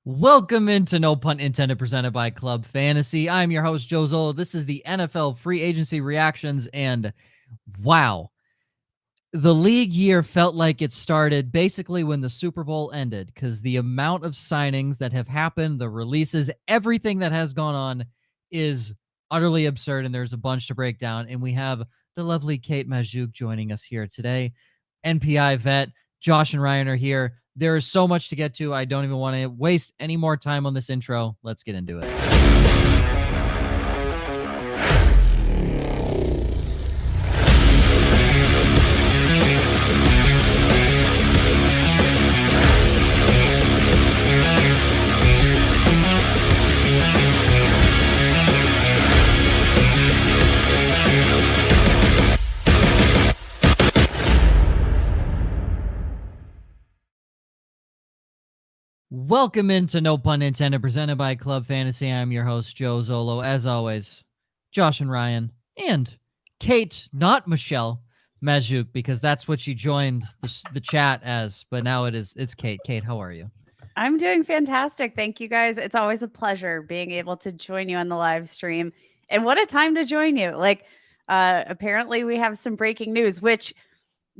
Welcome into No Punt Intended, presented by Club Fantasy. I'm your host, Joe Zollo. This is the NFL free agency reactions, and wow, the league year felt like it started basically when the Super Bowl ended, because the amount of signings that have happened, the releases, everything that has gone on is utterly absurd, and there's a bunch to break down, and we have the lovely Kate Magdziuk joining us here today. NPI vet, Josh and Ryan are here. There is so much to get to. I don't even want to waste any more time on this intro. Let's get into it. Welcome into No Pun Intended, presented by Club Fantasy. I'm your host, Joe Zollo. As always, Josh and Ryan, and Kate, not Michelle Magdziuk, because that's what she joined the chat as, but now it's Kate. Kate, how are you? I'm doing fantastic. Thank you, guys. It's always a pleasure being able to join you on the live stream. And what a time to join you. Apparently we have some breaking news, which,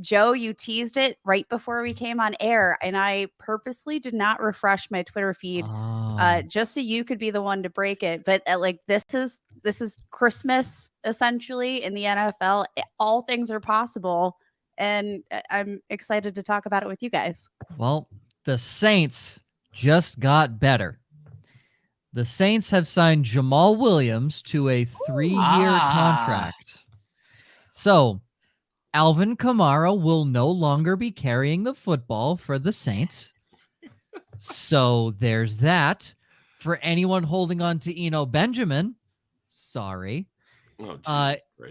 Joe, you teased it right before we came on air, and I purposely did not refresh my Twitter feed just so you could be the one to break it. But this is Christmas essentially in the NFL. All things are possible, and I'm excited to talk about it with you guys. Well, the Saints just got better. The Saints have signed Jamaal Williams to a 3-year contract. So Alvin Kamara will no longer be carrying the football for the Saints. So there's that. For anyone holding on to Eno Benjamin, sorry.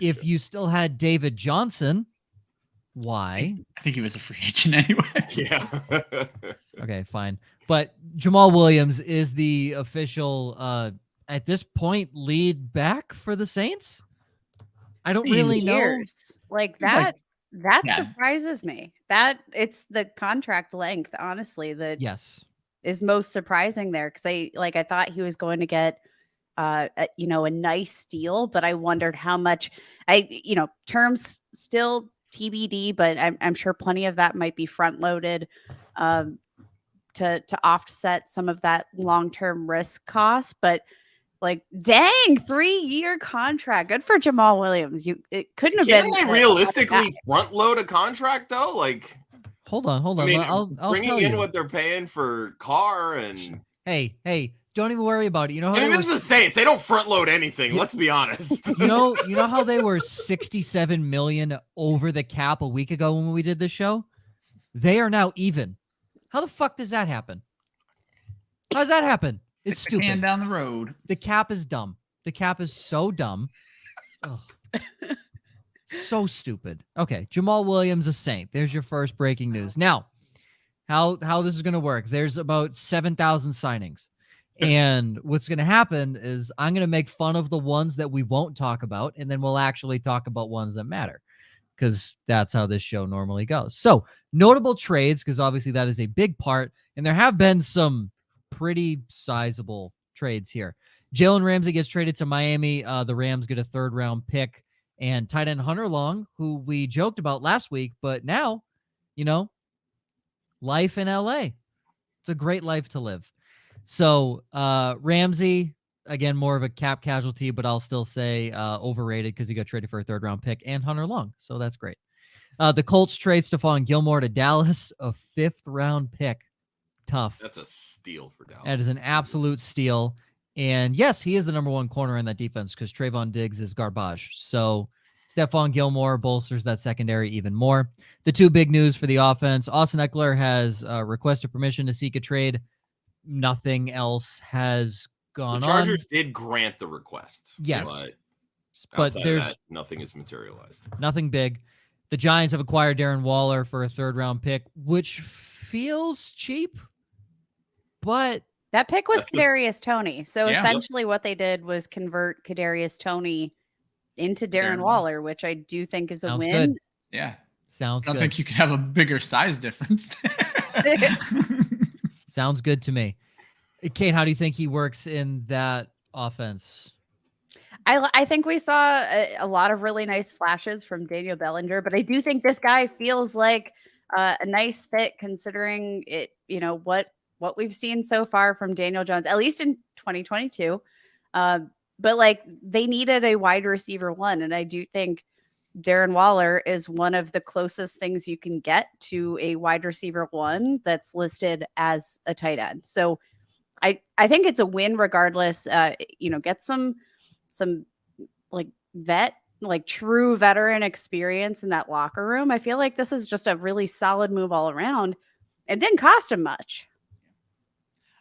If you still had David Johnson, why? I think he was a free agent anyway. Yeah. Okay, fine. But Jamaal Williams is the official, at this point, lead back for the Saints. I don't really know. Like that surprises me. That it's the contract length, honestly, that is most surprising there. Because I thought he was going to get a nice deal, but I wondered how much. Terms still TBD, but I'm sure plenty of that might be front loaded to offset some of that long-term risk cost. But dang, 3-year contract. Good for Jamaal Williams. It couldn't have been. Can they realistically front load a contract though? Hold on. I mean, I'll bringing tell in you what they're paying for Carr and. Hey, don't even worry about it. You know, this is the Saints. They don't front load anything. Let's be honest. You know how they were $67 million over the cap a week ago when we did this show? They are now even. How the fuck does that happen? How does that happen? It's stupid. Hand down the road. The cap is dumb. The cap is so dumb. So stupid. Okay, Jamaal Williams, a Saint. There's your first breaking news. Now, how this is going to work. There's about 7,000 signings. And what's going to happen is I'm going to make fun of the ones that we won't talk about, and then we'll actually talk about ones that matter, because that's how this show normally goes. So, notable trades, because obviously that is a big part, and there have been some pretty sizable trades here. Jalen Ramsey gets traded to Miami. The Rams get a 3rd-round pick, and tight end Hunter Long, who we joked about last week, but now, life in LA. It's a great life to live. So Ramsey, again, more of a cap casualty, but I'll still say overrated because he got traded for a 3rd-round pick, and Hunter Long. So that's great. The Colts trade Stephon Gilmore to Dallas, a 5th-round pick. Tough. That's a steal for Dallas. That is an absolute steal. And yes, he is the number 1 corner in that defense because Trayvon Diggs is garbage. So Stephon Gilmore bolsters that secondary even more. The 2 big news for the offense: Austin Eckler has requested permission to seek a trade. Nothing else has gone on. The Chargers did grant the request. Yes. But there's nothing is materialized. Nothing big. The Giants have acquired Darren Waller for a 3rd-round pick, which feels cheap. But that pick was Kadarius Toney. So essentially what they did was convert Kadarius Toney into Darren Waller, which I do think is a win. Good. Yeah. Sounds good. I don't think you can have a bigger size difference there. Sounds good to me. Kate, how do you think he works in that offense? I think we saw a lot of really nice flashes from Daniel Bellinger, but I do think this guy feels like a nice fit considering it, what we've seen so far from Daniel Jones, at least in 2022. But like they needed a wide receiver one. And I do think Darren Waller is one of the closest things you can get to a wide receiver one that's listed as a tight end. So I think it's a win regardless. Get some like true veteran experience in that locker room. I feel like this is just a really solid move all around. It didn't cost him much.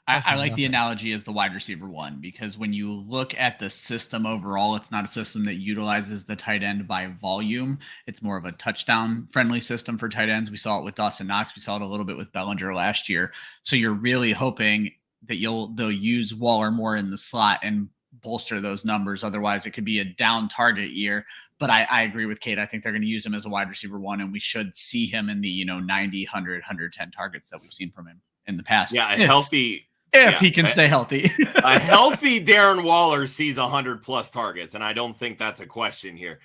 I like the analogy as the wide receiver one, because when you look at the system overall, it's not a system that utilizes the tight end by volume. It's more of a touchdown friendly system for tight ends. We saw it with Dawson Knox. We saw it a little bit with Bellinger last year. So you're really hoping that they'll use Waller more in the slot and bolster those numbers. Otherwise, it could be a down target year. But I agree with Kate. I think they're going to use him as a wide receiver one, and we should see him in the 90, 100, 110 targets that we've seen from him in the past. Yeah, healthy. If he can stay healthy. A healthy Darren Waller sees 100+ targets, and I don't think that's a question here.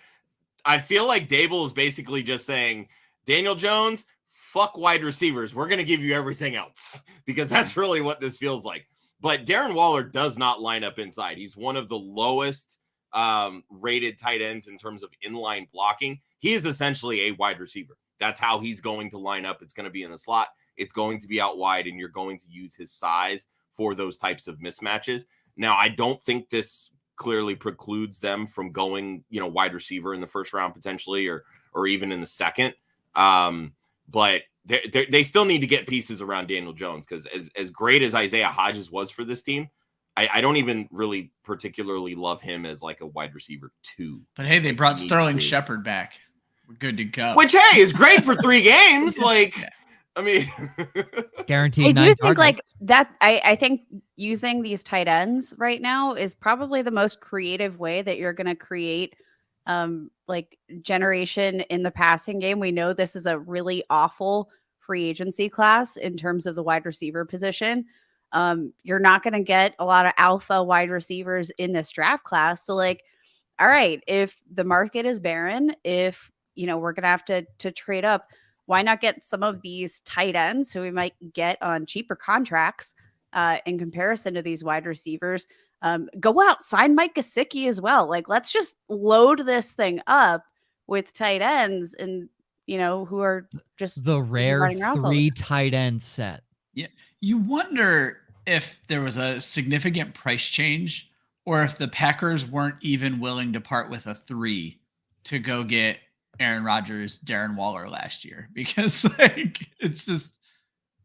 I feel like Dable is basically just saying, Daniel Jones, fuck wide receivers. We're going to give you everything else, because that's really what this feels like. But Darren Waller does not line up inside. He's one of the lowest rated tight ends in terms of inline blocking. He is essentially a wide receiver. That's how he's going to line up. It's going to be in the slot. It's going to be out wide, and you're going to use his size for those types of mismatches. Now, I don't think this clearly precludes them from going, wide receiver in the first round potentially, or even in the second. But they still need to get pieces around Daniel Jones, because as great as Isaiah Hodgins was for this team, I don't even really particularly love him as like a wide receiver 2. But hey, they brought Sterling Shepard back. We're good to go. Which, hey, is great for 3 games. I mean, guaranteed. I do think like that. I think using these tight ends right now is probably the most creative way that you're going to create generation in the passing game. We know this is a really awful free agency class in terms of the wide receiver position. You're not going to get a lot of alpha wide receivers in this draft class. So all right, if the market is barren, if we're going to have to trade up, why not get some of these tight ends who we might get on cheaper contracts in comparison to these wide receivers? Go out, sign Mike Gesicki as well. Let's just load this thing up with tight ends and, who are just the rare 3 tight end set. Yeah. You wonder if there was a significant price change, or if the Packers weren't even willing to part with a 3 to go get Aaron Rodgers, Darren Waller last year, because it's just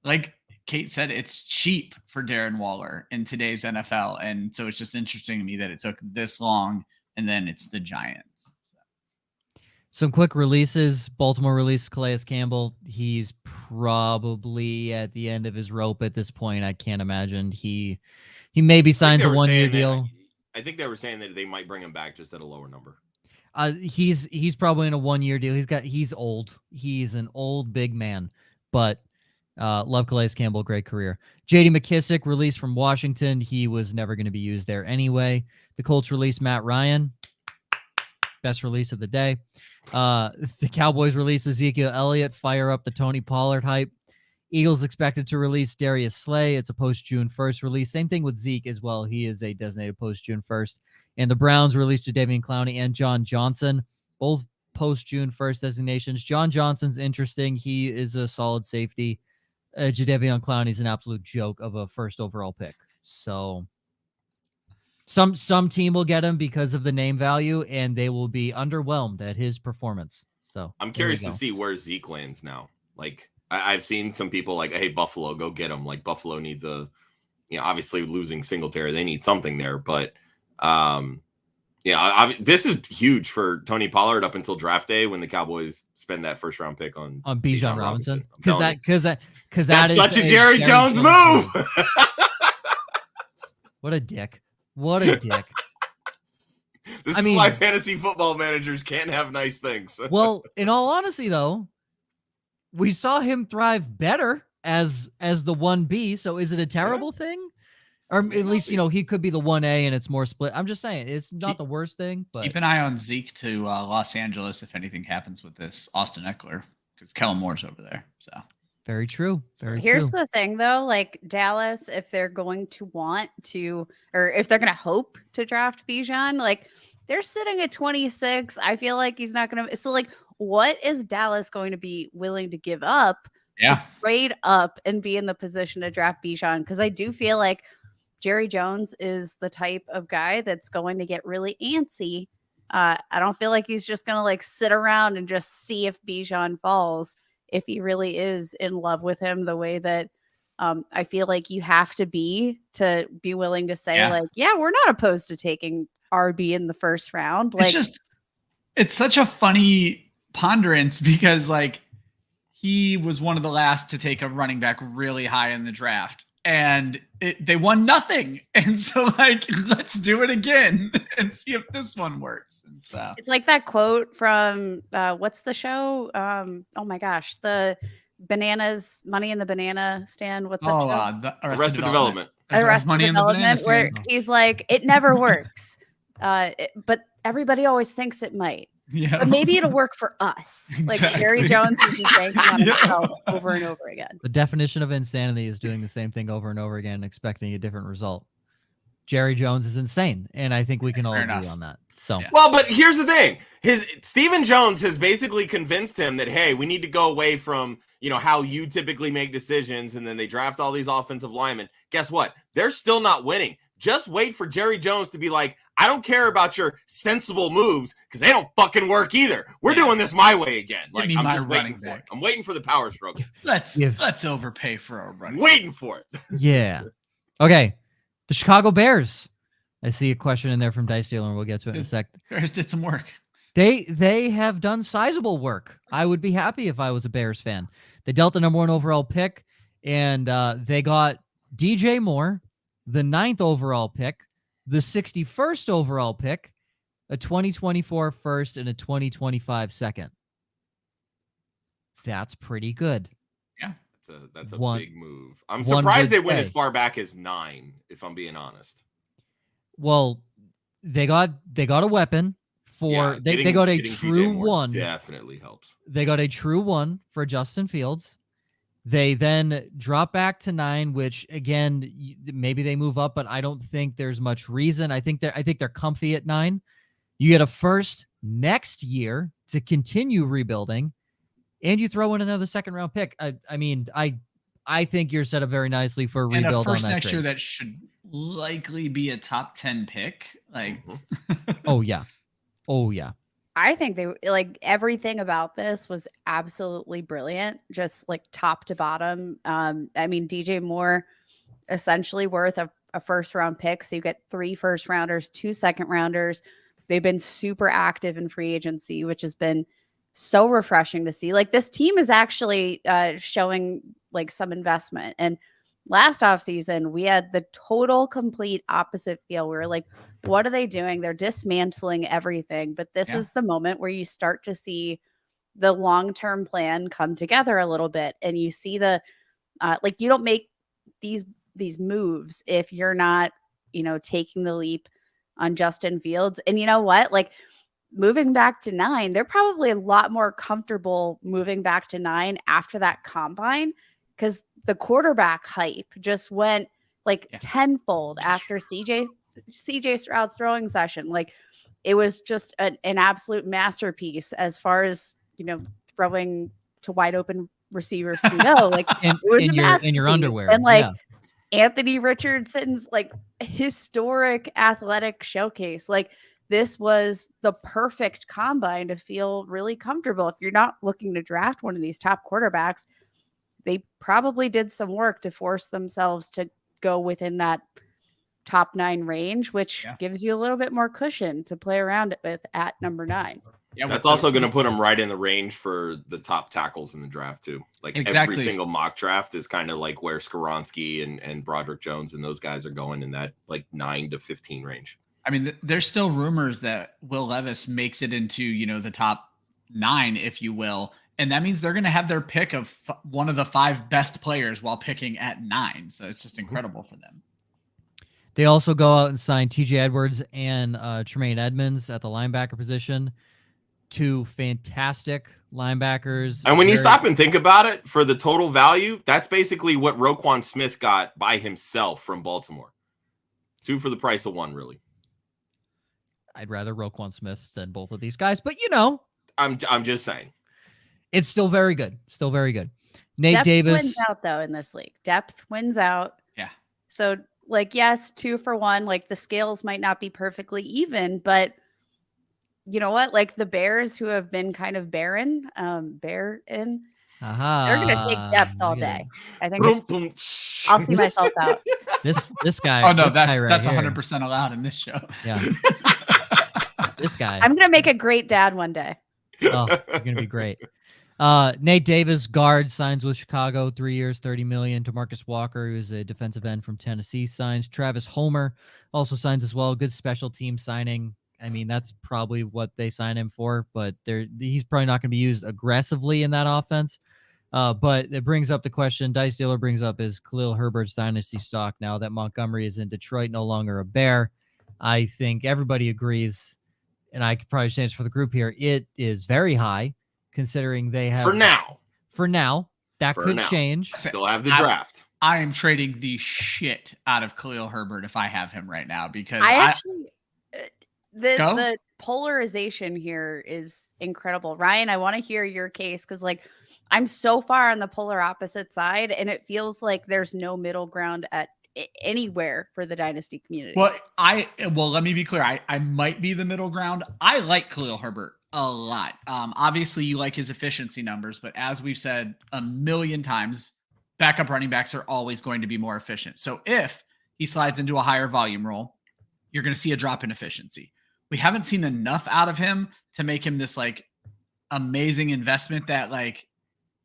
like Kate said, it's cheap for Darren Waller in today's NFL. And so it's just interesting to me that it took this long, and then it's the Giants. Some quick releases. Baltimore released Calais Campbell. He's probably at the end of his rope at this point. I can't imagine he maybe signs a 1-year deal. I think they were saying that they might bring him back just at a lower number. He's probably in a 1-year deal. He's old. He's an old big man, but love Calais Campbell. Great career. J.D. McKissick released from Washington. He was never going to be used there anyway. The Colts released Matt Ryan. Best release of the day. The Cowboys released Ezekiel Elliott. Fire up the Tony Pollard hype. Eagles expected to release Darius Slay. It's a post-June 1st release. Same thing with Zeke as well. He is a designated post-June 1st. And the Browns released Jadeveon Clowney and John Johnson, both post-June 1st designations. John Johnson's interesting. He is a solid safety. Jadeveon Clowney's an absolute joke of a first overall pick. So some team will get him because of the name value, and they will be underwhelmed at his performance. So I'm curious to see where Zeke lands now. I've seen some people hey, Buffalo, go get him. Buffalo needs obviously losing Singletary, they need something there, but this is huge for Tony Pollard up until draft day when the Cowboys spend that first round pick on Bijan Robinson. Because that's such a Jerry Jones move. What a dick. What a dick. This is why fantasy football managers can't have nice things. Well, in all honesty, though, we saw him thrive better as the 1B. So is it a terrible thing? Or at least, he could be the 1A and it's more split. I'm just saying it's not the worst thing, but keep an eye on Zeke to Los Angeles if anything happens with this Austin Eckler, because Kellen Moore's over there. So very true. Here's the thing though, like Dallas, if they're going to want to, or if they're going to hope to draft Bijan, like they're sitting at 26. I feel like he's not going to. So like, what is Dallas going to be willing to give up to trade up and be in the position to draft Bijan? Because I do feel like Jerry Jones is the type of guy that's going to get really antsy. I don't feel like he's just going to like sit around and just see if Bijan falls, if he really is in love with him the way that I feel like you have to be willing to say we're not opposed to taking RB in the first round. Like it's such a funny ponderance because like he was one of the last to take a running back really high in the draft. And they won nothing. And so like, let's do it again and see if this one works. And so it's like that quote from what's the show? Oh my gosh, the Bananas, Money in the Banana Stand. What's that show? The Arrested Development. Arrested Development, where he's like, it never works. But everybody always thinks it might. Yeah. But maybe it'll work for us. Exactly. Like Jerry Jones is just banking on himself over and over again. The definition of insanity is doing the same thing over and over again and expecting a different result. Jerry Jones is insane, and I think we can all agree on that. So, well, but here's the thing: Stephen Jones has basically convinced him that hey, we need to go away from how you typically make decisions, and then they draft all these offensive linemen. Guess what? They're still not winning. Just wait for Jerry Jones to be like, I don't care about your sensible moves because they don't fucking work either. We're doing this my way again. Like I'm just waiting for it. I'm waiting for the power struggle. Let's overpay for a running. Waiting for it. Yeah. Okay. The Chicago Bears. I see a question in there from Dice Dealer, and we'll get to it in a sec. Bears did some work. They have done sizable work. I would be happy if I was a Bears fan. They dealt the number 1 overall pick, and they got DJ Moore, the 9th overall pick, the 61st overall pick, a 2024 first, and a 2025 second. That's pretty good. Yeah. That's a big move. I'm surprised they went as far back as 9, if I'm being honest. Well, they got a weapon for they got a true one. Definitely helps. They got a true one for Justin Fields. They then drop back to 9, which again, maybe they move up, but I don't think there's much reason. I think they're comfy at 9. You get a first next year to continue rebuilding, and you throw in another 2nd-round pick. I think you're set up very nicely for a rebuild. And a first on that next trade. year that should likely be a top 10 pick. Like, oh yeah. I think they like everything about this was absolutely brilliant, just like top to bottom. DJ Moore essentially worth a 1st-round pick. So you get 3 first-rounders, 2 second-rounders. They've been super active in free agency, which has been so refreshing to see. Like this team is actually showing like some investment. And last offseason, we had the total complete opposite feel. We were like, what are they doing? They're dismantling everything. But this is the moment where you start to see the long-term plan come together a little bit. And you see the, you don't make these moves if you're not, taking the leap on Justin Fields. And you know what? Like moving back to 9, they're probably a lot more comfortable moving back to 9 after that combine, because the quarterback hype just went tenfold after CJ Stroud's throwing session. Like it was just an absolute masterpiece as far as, throwing to wide open receivers can go. Like it was a masterpiece. In your underwear. And Anthony Richardson's historic athletic showcase. Like this was the perfect combine to feel really comfortable. If you're not looking to draft one of these top quarterbacks, they probably did some work to force themselves to go within that top 9 range, which gives you a little bit more cushion to play around with at number 9. Yeah, that's also going to put them right in the range for the top tackles in the draft too. Like every single mock draft is kind of like where Skoronski and Broderick Jones and those guys are going in that 9 to 15 range. I mean, there's still rumors that Will Levis makes it into, the top 9, if you will. And that means they're going to have their pick of one of the 5 best players while picking at 9. So it's just incredible for them. They also go out and sign TJ Edwards and Tremaine Edmonds at the linebacker position. Two fantastic linebackers. And when you stop and think about it, for the total value, that's basically what Roquan Smith got by himself from Baltimore. 2 for the price of 1, really. I'd rather Roquan Smith than both of these guys, but you know, I'm just saying. It's still very good. Still very good. Nate Depth Davis wins out though in this league. Depth wins out. Yeah. So like, yes, 2 for 1, like the scales might not be perfectly even, but you know what? Like the Bears who have been kind of barren, they're going to take depth all day. I think I'll see myself out. This guy. Oh no, that's right 100% allowed in this show. Yeah. This guy. I'm going to make a great dad one day. Oh, you're going to be great. Nate Davis, guard, signs with Chicago, 3 years, $30 million. DeMarcus Walker, who's a defensive end from Tennessee, signs. Travis Homer also signs as well. Good special team signing. I mean, that's probably what they sign him for, but he's probably not going to be used aggressively in that offense. But it brings up the question Dice Dealer brings up is Khalil Herbert's dynasty stock now that Montgomery is in Detroit, no longer a Bear. I think everybody agrees, and I could probably change for the group here. It is very high considering they have For now, that could change. Still have the draft. I am trading the shit out of Khalil Herbert if I have him right now because the polarization here is incredible. Ryan, I want to hear your case because like I'm so far on the polar opposite side and it feels like there's no middle ground at anywhere for the dynasty community. Well, let me be clear. I might be the middle ground. I like Khalil Herbert a lot. Obviously you like his efficiency numbers, but as we've said a million times, backup running backs are always going to be more efficient. So if he slides into a higher volume role, you're going to see a drop in efficiency. We haven't seen enough out of him to make him this like amazing investment that like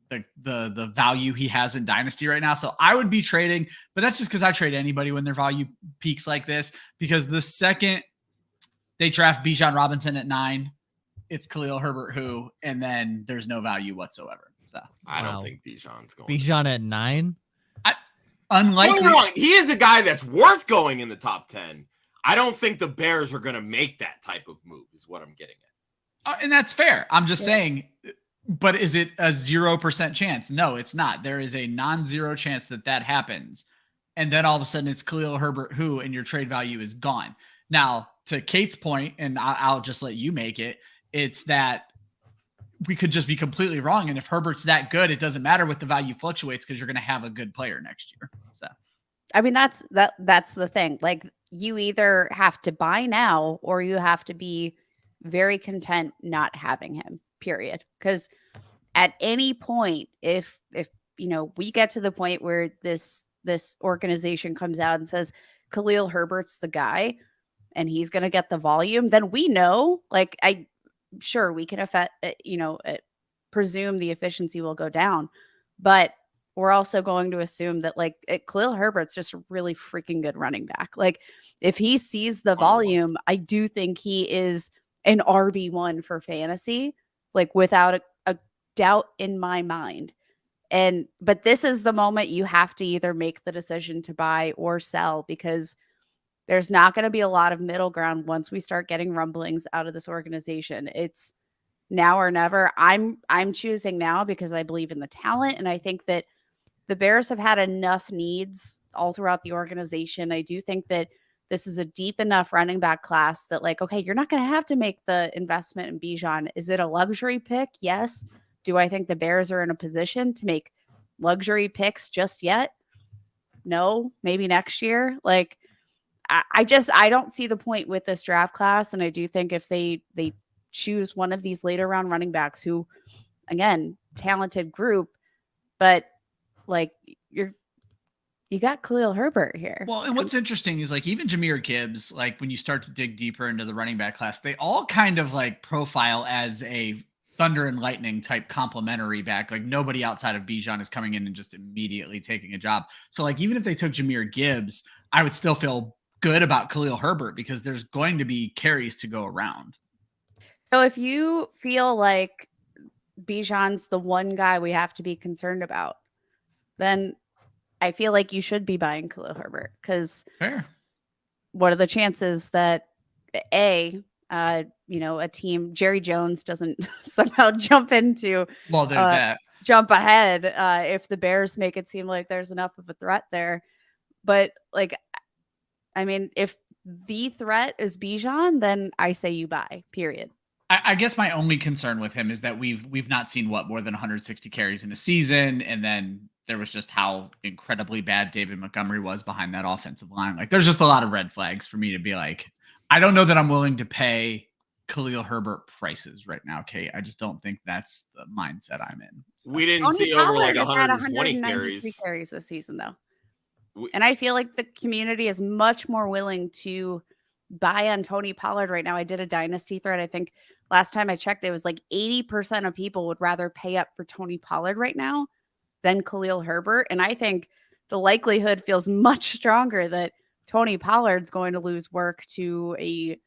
the value he has in dynasty right now. So I would be trading, but that's just because I trade anybody when their value peaks like this, because the second they draft Bijan Robinson at 9, it's Khalil Herbert and then there's no value whatsoever. So I don't think Bijan's going. Bijan at 9? Unlikely. He is a guy that's worth going in the top 10. I don't think the Bears are going to make that type of move is what I'm getting at. And that's fair. I'm just saying, but is it a 0% chance? No, it's not. There is a non-zero chance that happens. And then all of a sudden it's Khalil Herbert and your trade value is gone. Now, to Kate's point, and I'll just let you make it, it's that we could just be completely wrong. And if Herbert's that good, it doesn't matter what the value fluctuates because you're going to have a good player next year. So, I mean, that's the thing. Like you either have to buy now or you have to be very content not having him, period. Because at any point, if we get to the point where this organization comes out and says Khalil Herbert's the guy and he's going to get the volume, then we know, like, sure, we can presume the efficiency will go down, but we're also going to assume that like Khalil Herbert's just a really freaking good running back. Like if he sees the volume, I do think he is an RB1 for fantasy, like without a doubt in my mind. But this is the moment you have to either make the decision to buy or sell, because there's not going to be a lot of middle ground once we start getting rumblings out of this organization. It's now or never. I'm choosing now because I believe in the talent. And I think that the Bears have had enough needs all throughout the organization. I do think that this is a deep enough running back class that like, okay, you're not going to have to make the investment in Bijan. Is it a luxury pick? Yes. Do I think the Bears are in a position to make luxury picks just yet? No, maybe next year. Like, I don't see the point with this draft class. And I do think if they choose one of these later round running backs who, again, talented group, but like you got Khalil Herbert here. Well, and what's interesting is like even Jahmyr Gibbs, like when you start to dig deeper into the running back class, they all kind of like profile as a thunder and lightning type complementary back. Like nobody outside of Bijan is coming in and just immediately taking a job. So like even if they took Jahmyr Gibbs, I would still feel good about Khalil Herbert because there's going to be carries to go around. So if you feel like Bijan's the one guy we have to be concerned about, then I feel like you should be buying Khalil Herbert because fair. what are the chances that a team, Jerry Jones doesn't somehow jump ahead if the Bears make it seem like there's enough of a threat there. But like, I mean, if the threat is Bijan, then I say you buy, period. I guess my only concern with him is that we've not seen more than 160 carries in a season. And then there was just how incredibly bad David Montgomery was behind that offensive line. Like, there's just a lot of red flags for me to be like, I don't know that I'm willing to pay Khalil Herbert prices right now, Kate. I just don't think that's the mindset I'm in. So. We didn't see over like 120 carries this season, though. And I feel like the community is much more willing to buy on Tony Pollard right now. I did a dynasty thread. I think last time I checked, it was like 80% of people would rather pay up for Tony Pollard right now than Khalil Herbert. And I think the likelihood feels much stronger that Tony Pollard's going to lose work to Bijan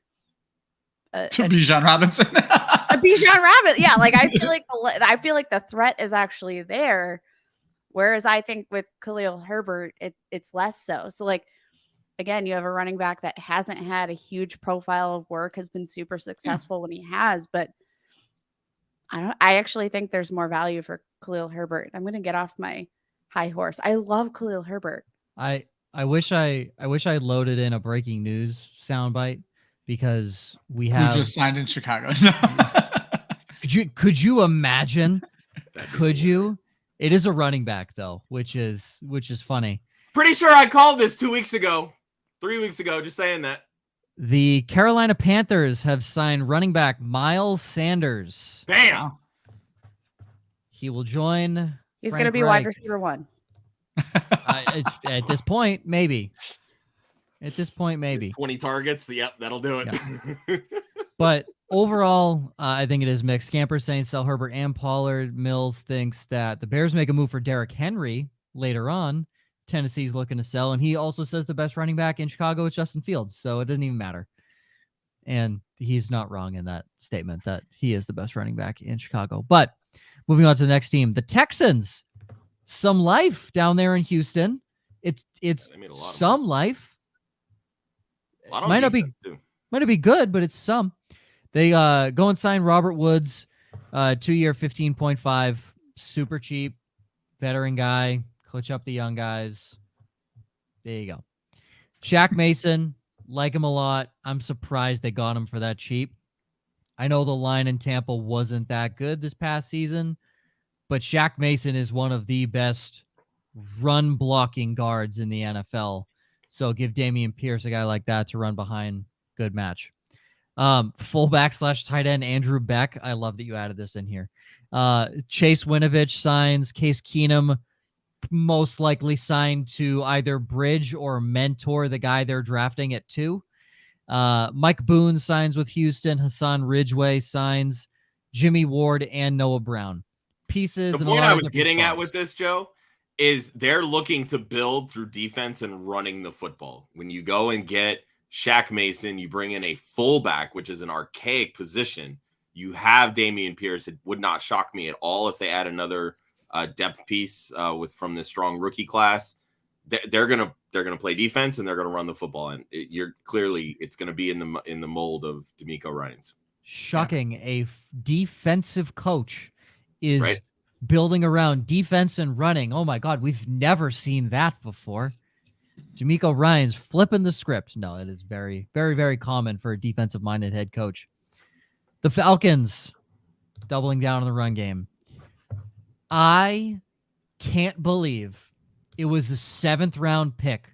Robinson. A Bijan Robinson. Yeah. Like, I feel like the threat is actually there. Whereas I think with Khalil Herbert, it's less so. So, like, again, you have a running back that hasn't had a huge profile of work, has been super successful when he has, but I actually think there's more value for Khalil Herbert. I'm going to get off my high horse. I love Khalil Herbert. I wish I loaded in a breaking news soundbite because we just signed in Chicago. Could you imagine? Could you? It is a running back though, which is funny. Pretty sure I called this 2 weeks ago, 3 weeks ago, just saying that. The Carolina Panthers have signed running back Miles Sanders. Bam! He will join. He's going to be wide receiver 1. At this point, maybe. 20 targets. Yep, that'll do it. Yeah. But overall, I think it is mixed. Scamper saying sell Herbert and Pollard. Mills thinks that the Bears make a move for Derrick Henry later on. Tennessee's looking to sell, and he also says the best running back in Chicago is Justin Fields, so it doesn't even matter. And he's not wrong in that statement that he is the best running back in Chicago. But moving on to the next team, the Texans. Some life down there in Houston. It's some life. Might not be good, but it's some. They go and sign Robert Woods, 2-year, 15.5, super cheap, veteran guy. Coach up the young guys. There you go. Shaq Mason, like him a lot. I'm surprised they got him for that cheap. I know the line in Tampa wasn't that good this past season, but Shaq Mason is one of the best run blocking guards in the NFL. So give Dameon Pierce, a guy like that, to run behind. Good match. Fullback / tight end Andrew Beck. I love that you added this in here. Chase Winovich signs. Case Keenum most likely signed to either bridge or mentor the guy they're drafting at 2. Mike Boone signs with Houston. Hassan Ridgeway signs. Jimmy Ward and Noah Brown. Pieces. The point I was getting at with this, Joe, is they're looking to build through defense and running the football. When you go and get Shaq Mason, you bring in a fullback, which is an archaic position. You have Dameon Pierce. It would not shock me at all if they add another depth piece from this strong rookie class. They're gonna play defense and they're gonna run the football, and it's gonna be in the mold of D'Amico Ryans. Shocking, a defensive coach is building around defense and running. Oh my God, we've never seen that before. D'Amico Ryans flipping the script. No, it is very, very, very common for a defensive-minded head coach. The Falcons doubling down on the run game. I can't believe it was a 7th-round pick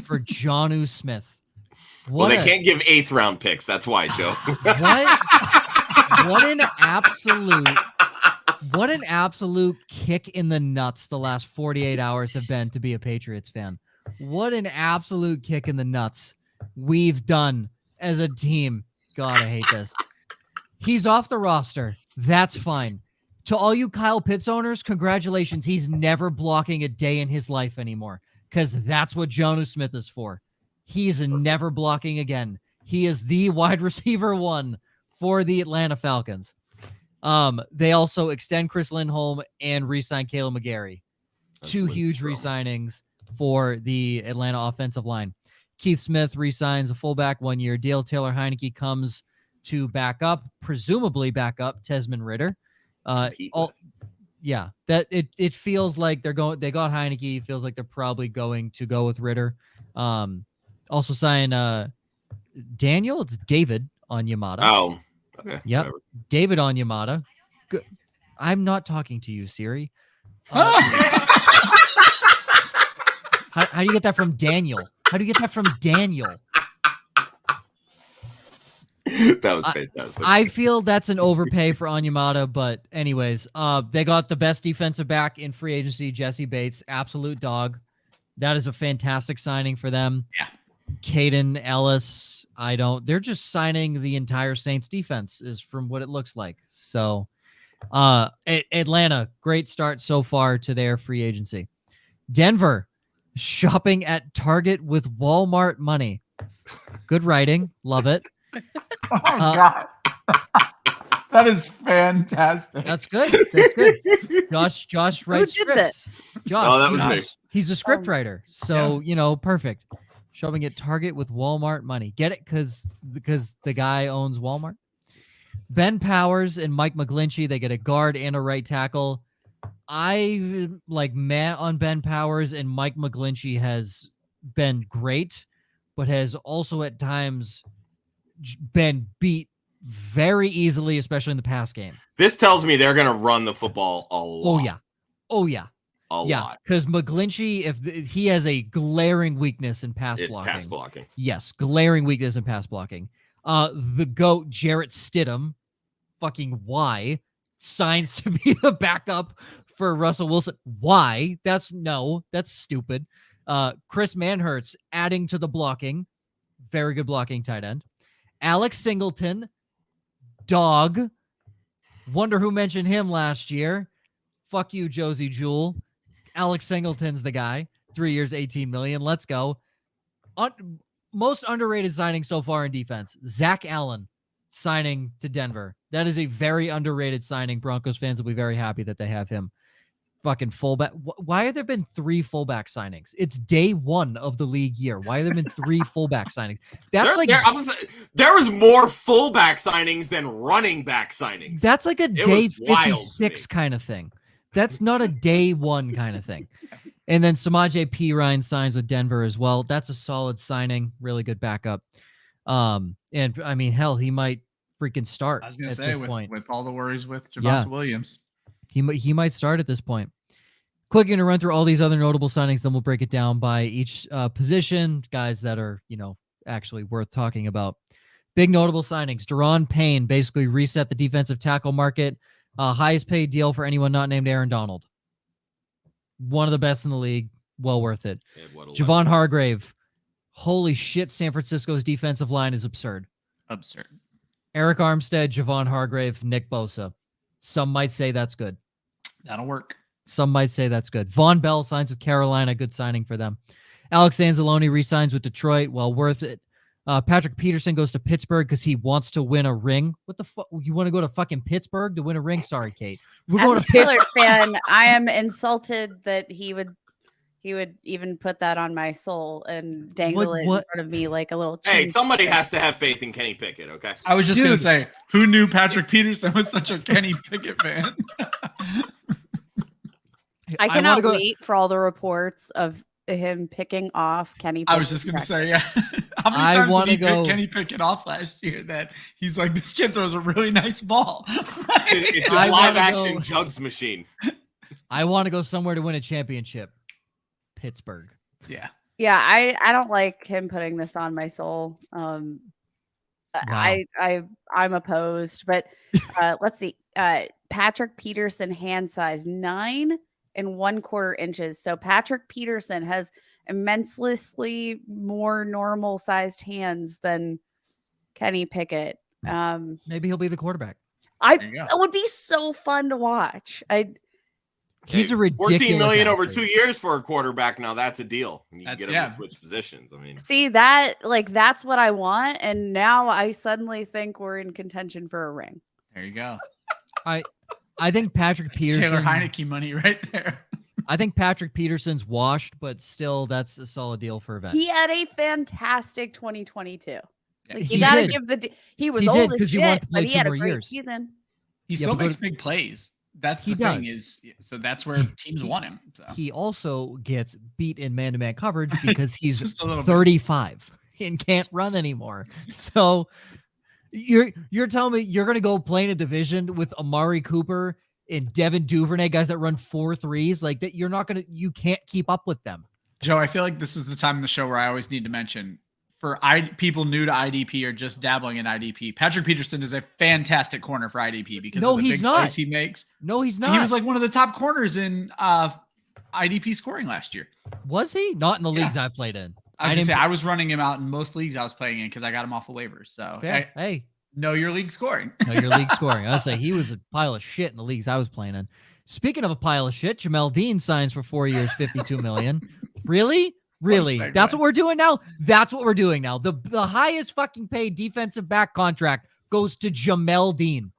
for Jonnu Smith. They can't give 8th-round picks. That's why, Joe. What an absolute kick in the nuts the last 48 hours have been to be a Patriots fan. What an absolute kick in the nuts we've done as a team. God, I hate this. He's off the roster. That's fine. To all you Kyle Pitts owners, congratulations. He's never blocking a day in his life anymore because that's what Jonnu Smith is for. He's never blocking again. He is the wide receiver 1 for the Atlanta Falcons. They also extend Chris Lindholm and re-sign Kaleb McGary. 2 huge re-signings for the Atlanta offensive line. Keith Smith resigns a fullback 1 year deal. Taylor Heineke comes to back up, presumably back up Tesman Ritter. Yeah, that it feels like they got Heineke. Feels like they're probably going to go with Ritter. Also sign Daniel. It's David Onyemata. Oh, okay. Yep, whatever. David Onyemata. Good. I'm not talking to you, Siri. How do you get that from Daniel? How do you get that from Daniel? That was fantastic. I feel that's an overpay for Onyemata, but anyways, they got the best defensive back in free agency, Jesse Bates, absolute dog. That is a fantastic signing for them. Yeah. Caden Ellis, they're just signing the entire Saints defense is from what it looks like. So, Atlanta, great start so far to their free agency. Denver, shopping at Target with Walmart money. Good writing. Love it. Oh my God. That is fantastic. That's good. That's good. Josh writes Who did scripts. this? Josh. Oh, that was me. He's a script writer. So, perfect. Shopping at Target with Walmart money. Get it? Because the guy owns Walmart. Ben Powers and Mike McGlinchey, they get a guard and a right tackle. I like Matt on Ben Powers, and Mike McGlinchey has been great, but has also at times been beat very easily, especially in the pass game. This tells me they're going to run the football a lot. Oh, yeah. A lot. Because McGlinchey, if he has a glaring weakness in pass blocking. Yes, glaring weakness in pass blocking. The GOAT, Jarrett Stidham, fucking why, signs to be the backup for Russell Wilson. Why? That's stupid. Chris Manhertz adding to the blocking. Very good blocking tight end. Alex Singleton, dog. Wonder who mentioned him last year. Fuck you, Josie Jewell. Alex Singleton's the guy. 3 years, $18 million. Let's go. Most underrated signing so far in defense. Zach Allen signing to Denver. That is a very underrated signing. Broncos fans will be very happy that they have him. Fucking fullback. Why have there been 3 fullback signings? It's day 1 of the league year. Why have there been 3 fullback signings? There was more fullback signings than running back signings. That's like a day 56 kind of thing. That's not a day 1 kind of thing. And then Samaje Perine signs with Denver as well. That's a solid signing. Really good backup. And I mean, hell, he might freaking start. I was going to say, with all the worries with Jamaal Williams. He might start at this point. Quick, going to run through all these other notable signings, then we'll break it down by each position, guys that are, actually worth talking about. Big notable signings. Daron Payne basically reset the defensive tackle market. Highest paid deal for anyone not named Aaron Donald. One of the best in the league. Well worth it. Javon Hargrave. Holy shit, San Francisco's defensive line is absurd. Absurd. Eric Armstead, Javon Hargrave, Nick Bosa. Some might say that's good. That'll work. Some might say that's good. Von Bell signs with Carolina. Good signing for them. Alex Anzalone re-signs with Detroit. Well worth it. Patrick Peterson goes to Pittsburgh because he wants to win a ring. What the fuck? You want to go to fucking Pittsburgh to win a ring? Sorry, Kate. We're going to Pittsburgh. Fan, I am insulted that he would even put that on my soul and dangle it in front of me like a little cheese. Hey, somebody has to have faith in Kenny Pickett, okay? I was just going to say, who knew Patrick Peterson was such a Kenny Pickett fan? I cannot wait for all the reports of him picking off Kenny Pickett. I was just going to say, yeah. How many times did he pick Kenny Pickett off last year that he's like, this kid throws a really nice ball? It's a live-action jugs machine. I want to go somewhere to win a championship. Pittsburgh. Yeah. Yeah, I don't like him putting this on my soul. Wow. I'm opposed, but let's see. Patrick Peterson hand size 9 1/4 inches. So Patrick Peterson has immensely more normal sized hands than Kenny Pickett. Maybe he'll be the quarterback. It would be so fun to watch. He's a ridiculous $14 million athlete. over 2 years for a quarterback. Now that's a deal. You can get him to switch positions. I mean, see that that's what I want, and now I suddenly think we're in contention for a ring. There you go. I think Patrick Peterson. Taylor Heineke money right there. I think Patrick Peterson's washed, but still, that's a solid deal for a vet. He had a fantastic 2022. Like, you he got to did. give the he was he old did, as shit, he wanted to play but he 2 had a more great years. season. He still makes big plays. That's the thing so that's where teams want him. So. He also gets beat in man-to-man coverage because he's 35 and can't run anymore. So you're telling me you're going to go play in a division with Amari Cooper and Devin Duvernay, guys that run 4.3s like that? You can't keep up with them. Joe, I feel like this is the time in the show where I always need to mention for people new to IDP or just dabbling in IDP, Patrick Peterson is a fantastic corner for IDP because of the big plays he makes. No, he's not. He was like one of the top corners in IDP scoring last year. Was he? Not in the leagues I played in. I was running him out in most leagues I was playing in because I got him off of waivers. So hey, know your league scoring. Know your league scoring. I'd say he was a pile of shit in the leagues I was playing in. Speaking of a pile of shit, Jamel Dean signs for 4 years, $52 million. Really? That's what we're doing now? That's what we're doing now. The highest fucking paid defensive back contract goes to Jamel Dean.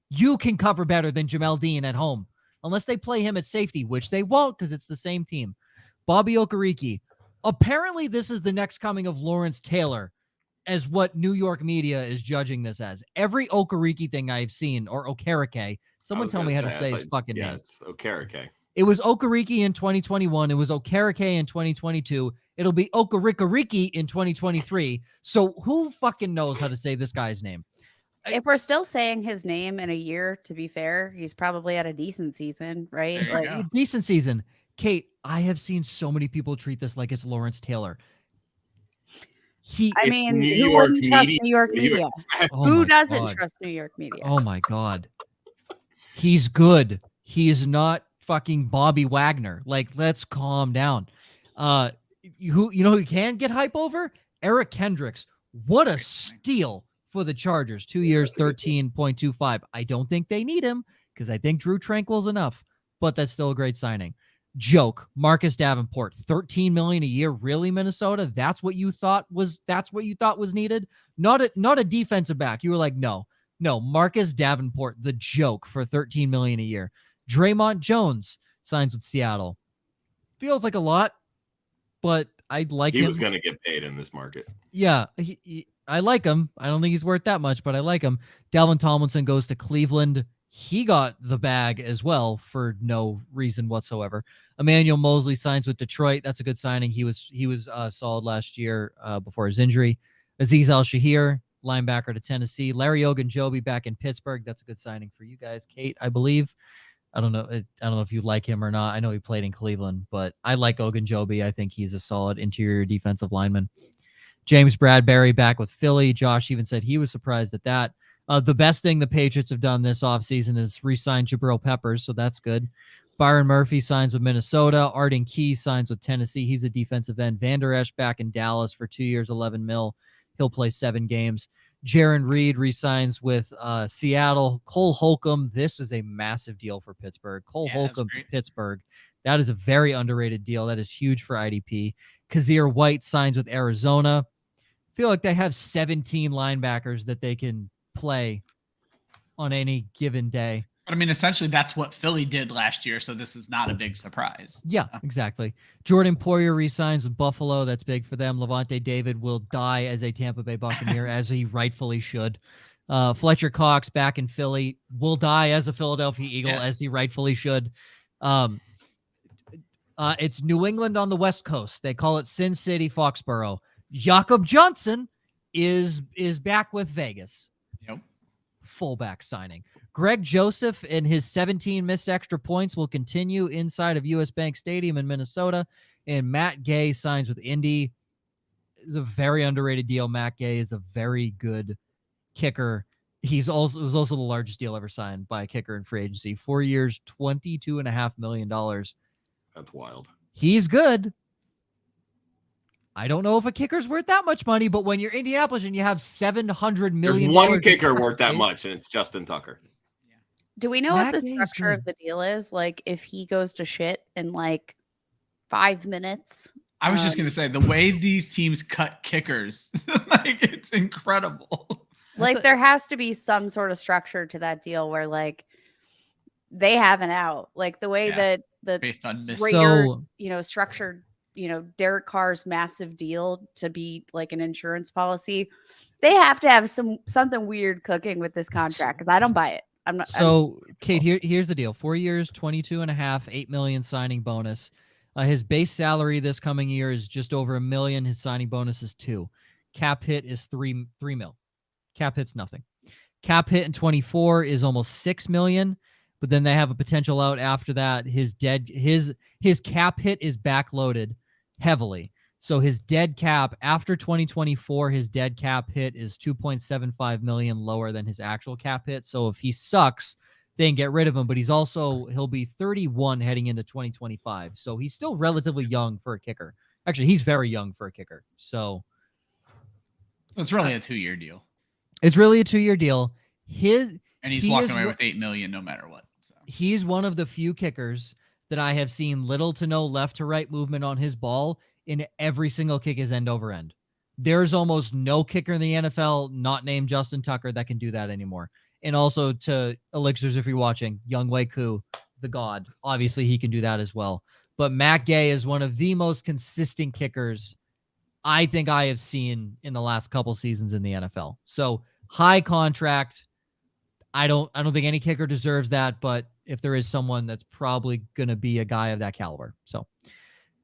You can cover better than Jamel Dean at home. Unless they play him at safety, which they won't because it's the same team. Bobby Okereke. Apparently, this is the next coming of Lawrence Taylor as what New York media is judging this as. Every Okereke thing I've seen, or Okereke, someone tell me how to say his fucking name. Yeah, it's Okereke. It was Okereke in 2021. It was Okereke in 2022. It'll be Okerikariki in 2023. So who fucking knows how to say this guy's name? If we're still saying his name in a year, to be fair, he's probably had a decent season, right? Like, decent season. Kate, I have seen so many people treat this like it's Lawrence Taylor. Who wouldn't trust New York media? Who doesn't trust New York media? Oh my God. He's good. He's not fucking Bobby Wagner. Like, let's calm down. Who can get hype over? Eric Kendricks. What a steal for the Chargers. 2 years, 13.25. I don't think they need him because I think Drew Tranquil's enough, but that's still a great signing. Joke. Marcus Davenport, $13 million a year. Really, Minnesota? That's what you thought was needed? Not a defensive back. You were like, no, Marcus Davenport, the joke, for $13 million a year. Draymond Jones signs with Seattle. Feels like a lot, but I like him. He was going to get paid in this market. Yeah, I like him. I don't think he's worth that much, but I like him. Dalvin Tomlinson goes to Cleveland. He got the bag as well for no reason whatsoever. Emmanuel Mosley signs with Detroit. That's a good signing. He was solid last year before his injury. Azeez Al-Shahir, linebacker to Tennessee. Larry Ogunjobi back in Pittsburgh. That's a good signing for you guys. Kate, I believe. I don't know if you like him or not. I know he played in Cleveland, but I like Ogunjobi. I think he's a solid interior defensive lineman. James Bradbury back with Philly. Josh even said he was surprised at that. The best thing the Patriots have done this offseason is re-sign Jabril Peppers, so that's good. Byron Murphy signs with Minnesota. Arden Key signs with Tennessee. He's a defensive end. Van Der Esch back in Dallas for 2 years, $11 million. He'll play 7 games. Jaron Reed re-signs with Seattle. Cole Holcomb, this is a massive deal for Pittsburgh. Cole Holcomb to Pittsburgh. That is a very underrated deal. That is huge for IDP. Kazir White signs with Arizona. I feel like they have 17 linebackers that they can play on any given day. But I mean, essentially, that's what Philly did last year, so this is not a big surprise. Yeah, exactly. Jordan Poyer re-signs with Buffalo. That's big for them. Levante David will die as a Tampa Bay Buccaneer, as he rightfully should. Fletcher Cox back in Philly will die as a Philadelphia Eagle, as he rightfully should. It's New England on the West Coast. They call it Sin City, Foxborough. Jakob Johnson is back with Vegas. Yep. Fullback signing. Greg Joseph and his 17 missed extra points will continue inside of US Bank Stadium in Minnesota. And Matt Gay signs with Indy. It's a very underrated deal. Matt Gay is a very good kicker. It was also the largest deal ever signed by a kicker in free agency. 4 years, $22.5 million. That's wild. He's good. I don't know if a kicker's worth that much money, but when you're Indianapolis and you have $700 million, there's one kicker worth that much, and it's Justin Tucker. Do we know what the structure of the deal is? Like, if he goes to shit in like 5 minutes? I was just gonna say the way these teams cut kickers, like it's incredible. Like, there has to be some sort of structure to that deal where, like, they have an out. Like the way that the based on Raiders, structured, Derek Carr's massive deal to be like an insurance policy. They have to have something weird cooking with this contract because I don't buy it. I'm not. Kate, here's the deal: 4 years, 22.5, $8 million signing bonus. His base salary this coming year is just over $1 million. His signing bonus is $2 million. Cap hit is $3 million. Cap hit's nothing. Cap hit in 24 is almost $6 million, but then they have a potential out after that. His cap hit is backloaded heavily. So his dead cap after 2024, his dead cap hit is $2.75 million lower than his actual cap hit. So if he sucks, they can get rid of him. But he'll be 31 heading into 2025. So he's still relatively young for a kicker. Actually, he's very young for a kicker. So it's really a 2-year deal. It's really a 2-year deal. And he's walking away with $8 million no matter what. So. He's one of the few kickers that I have seen little to no left to right movement on his ball in every single kick is end over end. There's almost no kicker in the NFL not named Justin Tucker that can do that anymore. And also to Elixirs, if you're watching, Young Wei Koo, the god, obviously he can do that as well. But Matt Gay is one of the most consistent kickers I think I have seen in the last couple seasons in the NFL. So high contract. I don't think any kicker deserves that, but if there is someone, that's probably going to be a guy of that caliber. So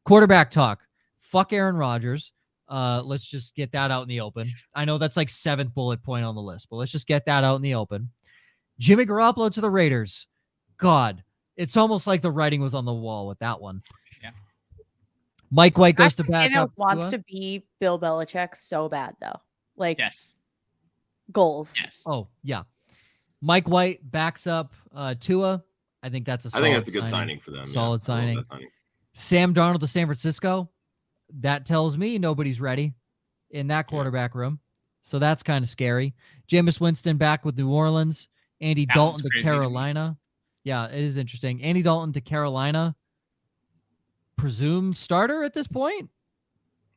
quarterback talk. Fuck Aaron Rodgers. Let's just get that out in the open. I know that's like 7th bullet point on the list, but let's just get that out in the open. Jimmy Garoppolo to the Raiders. God, it's almost like the writing was on the wall with that one. Yeah. Mike White goes to back up. Wants to be Bill Belichick so bad though. Like yes. Goals. Yes. Oh yeah. Mike White backs up Tua. I think that's a good signing for them. Solid signing. Sam Darnold to San Francisco. That tells me nobody's ready in that quarterback room. So that's kind of scary. Jameis Winston back with New Orleans. Andy Dalton to Carolina. Yeah, it is interesting. Andy Dalton to Carolina. Presume starter at this point?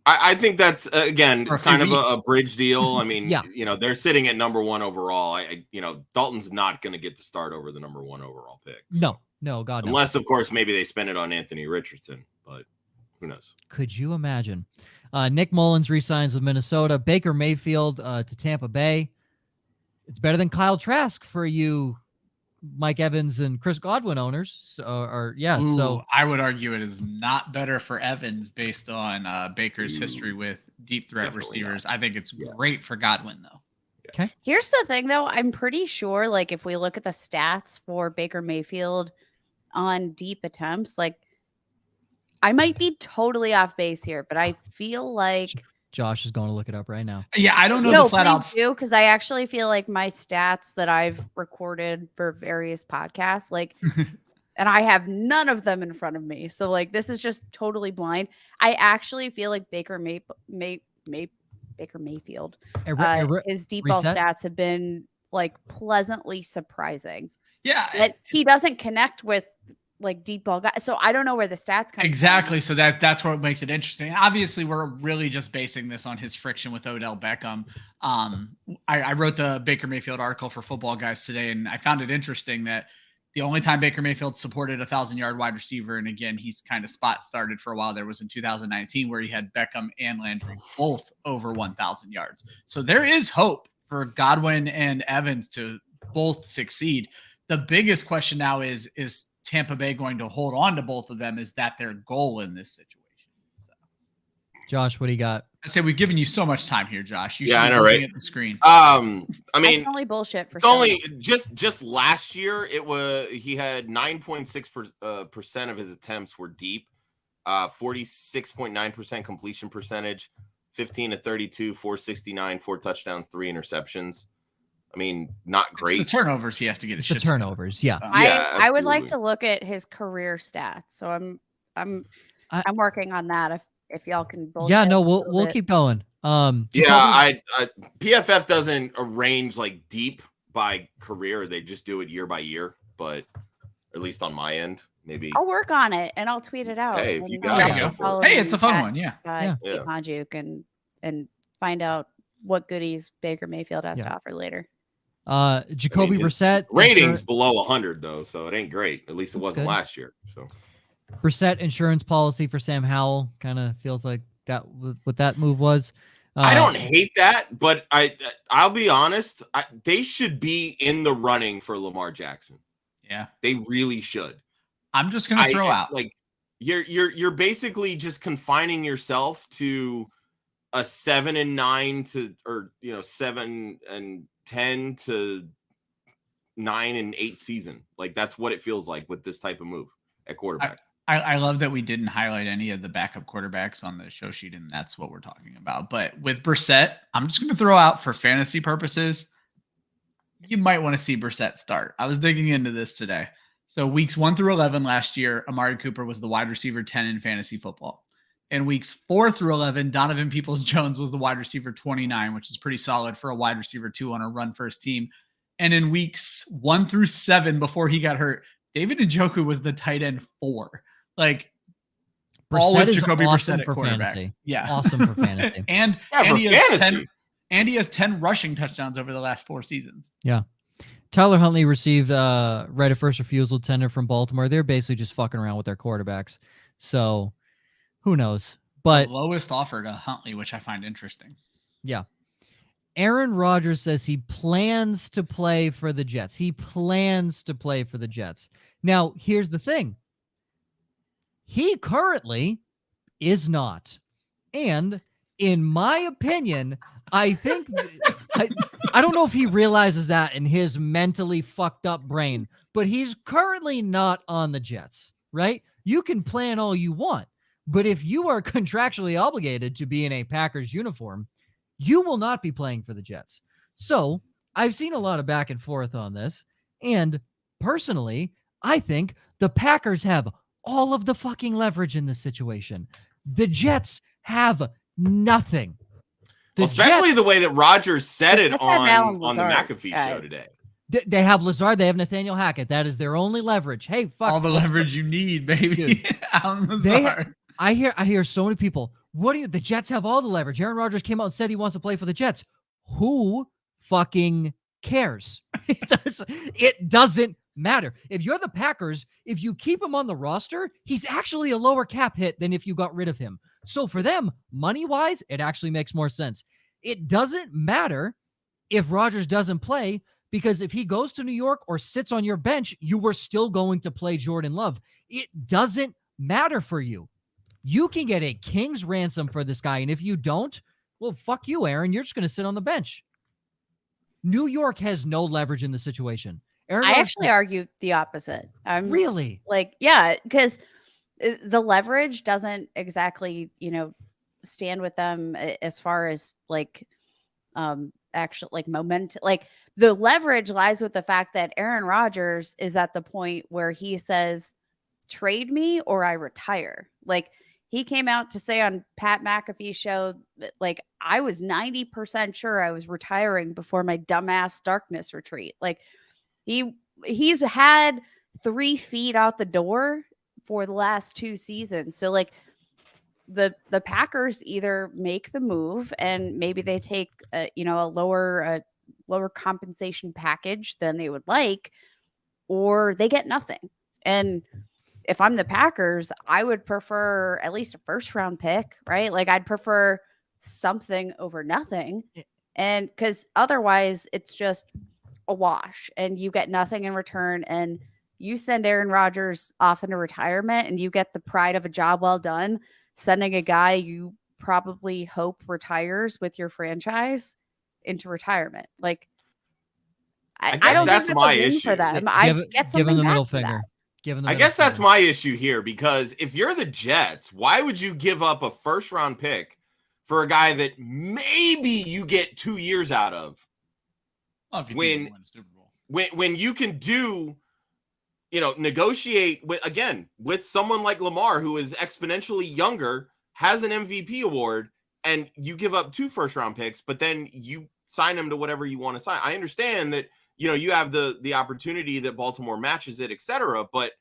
I think that's, again, kind of a bridge deal. I mean, they're sitting at number 1 overall. Dalton's not going to get the start over the number 1 overall pick. So. No, God, unless, of course, maybe they spend it on Anthony Richardson, but who knows? Could you imagine? Nick Mullins re-signs with Minnesota. Baker Mayfield to Tampa Bay. It's better than Kyle Trask for you, Mike Evans and Chris Godwin owners. So I would argue it is not better for Evans based on Baker's history with deep threat receivers. Not. I think it's great for Godwin, though. Okay. Here's the thing, though. I'm pretty sure, like, if we look at the stats for Baker Mayfield on deep attempts, like, I might be totally off base here, but I feel like Josh is going to look it up right now. Yeah, I don't know the flat out because I actually feel like my stats that I've recorded for various podcasts, like, and I have none of them in front of me. So, like, this is just totally blind. I actually feel like Baker Mayfield, his deep ball stats have been like pleasantly surprising. Yeah, that he doesn't connect with like deep ball guys. So I don't know where the stats come exactly. from. So that's what makes it interesting. Obviously, we're really just basing this on his friction with Odell Beckham. I wrote the Baker Mayfield article for Football Guys today, and I found it interesting that the only time Baker Mayfield supported a 1,000-yard wide receiver, and again, he's kind of spot started for a while, there was in 2019 where he had Beckham and Landry both over 1,000 yards. So there is hope for Godwin and Evans to both succeed. The biggest question now is Tampa Bay going to hold on to both of them? Is that their goal in this situation? So. Josh, what do you got? I say we've given you so much time here, Josh. You should be looking at the screen. I mean, it's only bullshit for only just last year. He had 9.6% of his attempts were deep, 46.9% completion percentage, 15 to 32, 469, 4 touchdowns, 3 interceptions. I mean, not great. It's the turnovers he has to get. It's the turnovers, yeah. I would like to look at his career stats. So I'm working on that. If y'all can bullshit. Yeah, no, we'll keep going. PFF doesn't arrange like deep by career. They just do it year by year, but at least on my end, maybe I'll work on it and I'll tweet it out. Hey, if you got it, hey, it's a fun one. Yeah. Kate Magdziuk and find out what goodies Baker Mayfield has to offer later. Jacoby Brissett. Ratings below 100 though, so it ain't great. At least it wasn't last year. So Brissett insurance policy for Sam Howell kind of feels like that what that move was. I don't hate that, but I'll be honest. They should be in the running for Lamar Jackson. Yeah, they really should. I'm just gonna throw out like you're basically just confining yourself to a 7-9 to, or 7-10 to 9-8 season. Like that's what it feels like with this type of move at quarterback. I love that we didn't highlight any of the backup quarterbacks on the show sheet, and that's what we're talking about. But with Brissett, I'm just going to throw out for fantasy purposes, you might want to see Brissett start. I was digging into this today. So weeks 1 through 11 last year, Amari Cooper was the wide receiver 10 in fantasy football. In weeks 4 through 11, Donovan Peoples-Jones was the wide receiver 29, which is pretty solid for a wide receiver 2 on a run-first team. And in weeks 1 through 7, before he got hurt, David Njoku was the tight end 4. Like, all with Jacoby Brissett at quarterback. Fantasy. Yeah. Awesome for fantasy. and he has 10 rushing touchdowns over the last 4 seasons. Yeah. Tyler Huntley received right of first refusal tender from Baltimore. They're basically just fucking around with their quarterbacks. So who knows? But the lowest offer to Huntley, which I find interesting. Yeah. Aaron Rodgers says he plans to play for the Jets. He plans to play for the Jets. Now, here's the thing. He currently is not. And in my opinion, I think I don't know if he realizes that in his mentally fucked up brain, but he's currently not on the Jets, right? You can plan all you want, but if you are contractually obligated to be in a Packers uniform, you will not be playing for the Jets. So I've seen a lot of back and forth on this. And personally, I think the Packers have all of the fucking leverage in this situation. The Jets have nothing. Especially the way that Rodgers said it on the McAfee show today. They have Lazard. They have Nathaniel Hackett. That is their only leverage. Hey, fuck. All the leverage you need, baby. I hear so many people. The Jets have all the leverage. Aaron Rodgers came out and said he wants to play for the Jets. Who fucking cares? It doesn't matter. If you're the Packers, if you keep him on the roster, he's actually a lower cap hit than if you got rid of him. So for them, money-wise, it actually makes more sense. It doesn't matter if Rodgers doesn't play, because if he goes to New York or sits on your bench, you were still going to play Jordan Love. It doesn't matter for you. You can get a king's ransom for this guy, and if you don't, well, fuck you, Aaron. You're just going to sit on the bench. New York has no leverage in the situation. I actually argue the opposite. Really? Because the leverage doesn't exactly, stand with them as far as actual momentum. Like the leverage lies with the fact that Aaron Rodgers is at the point where he says, trade me or I retire. Like he came out to say on Pat McAfee's show that I was 90% sure I was retiring before my dumbass darkness retreat. Like he's had 3 feet out the door for the last 2 seasons. So the Packers either make the move and maybe they take a lower compensation package than they would like, or they get nothing. And if I'm the Packers, I would prefer at least a first round pick, right? I'd prefer something over nothing. And because otherwise it's just a wash and you get nothing in return, and you send Aaron Rodgers off into retirement and you get the pride of a job well done, sending a guy you probably hope retires with your franchise into retirement. I don't that's think my issue issue for them. I get something give them the back middle for finger. That. I guess that's my issue here, because if you're the Jets, why would you give up a first round pick for a guy that maybe you get 2 years out of? When you can do, negotiate with someone like Lamar, who is exponentially younger, has an MVP award, and you give up 2 first round picks, but then you sign him to whatever you want to sign. I understand that, you have the opportunity that Baltimore matches it, etc. But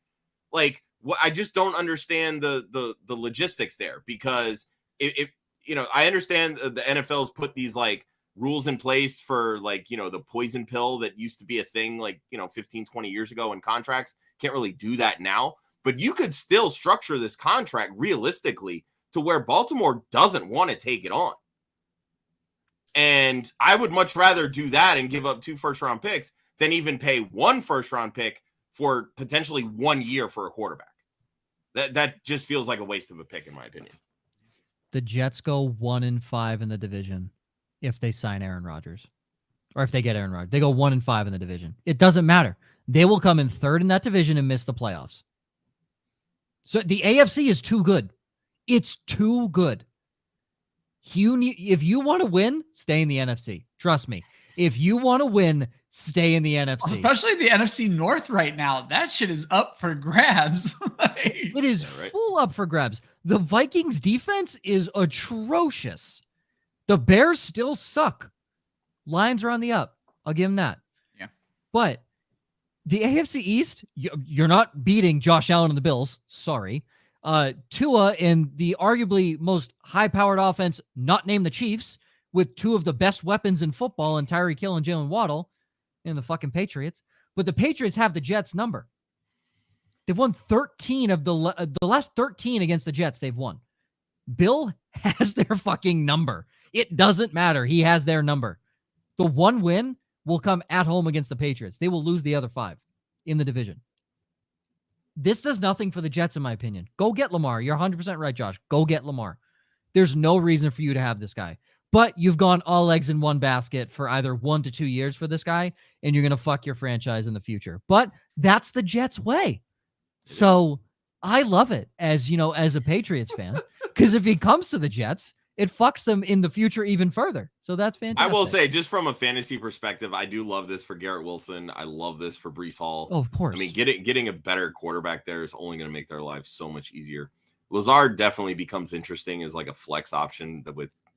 I just don't understand the logistics there, because if I understand the NFL's put these rules in place for like, the poison pill that used to be a thing like, 15, 20 years ago in contracts. Can't really do that now, but you could still structure this contract realistically to where Baltimore doesn't want to take it on. And I would much rather do that and give up 2 first-round picks than even pay 1 first-round pick for potentially 1 year for a quarterback. That just feels like a waste of a pick, in my opinion. The Jets go 1-5 in the division if they sign Aaron Rodgers, or if they get Aaron Rodgers. They go 1-5 in the division. It doesn't matter. They will come in 3rd in that division and miss the playoffs. So the AFC is too good. It's too good. If you want to win, stay in the NFC. Trust me. If you want to win, stay in the NFC. Especially the NFC North right now. That shit is up for grabs. It is full up for grabs. The Vikings defense is atrocious. The Bears still suck. Lions are on the up. I'll give them that. Yeah. But the AFC East, you're not beating Josh Allen and the Bills. Sorry. Tua and the arguably most high-powered offense, not named the Chiefs, with 2 of the best weapons in football, and Tyreek Hill and Jalen Waddle, and the fucking Patriots. But the Patriots have the Jets' number. They've won 13 of the last 13 against the Jets. They've won. Bill has their fucking number. It doesn't matter. He has their number. The 1 win will come at home against the Patriots. They will lose the other 5 in the division. This does nothing for the Jets, in my opinion. Go get Lamar. You're 100% right, Josh. Go get Lamar. There's no reason for you to have this guy. But you've gone all eggs in one basket for either 1 to 2 years for this guy, and you're going to fuck your franchise in the future. But that's the Jets' way. So I love it as a Patriots fan, because if he comes to the Jets, it fucks them in the future even further. So that's fantastic. I will say, just from a fantasy perspective, I do love this for Garrett Wilson. I love this for Breece Hall. Oh, of course. I mean, getting a better quarterback there is only going to make their lives so much easier. Lazard definitely becomes interesting as like a flex option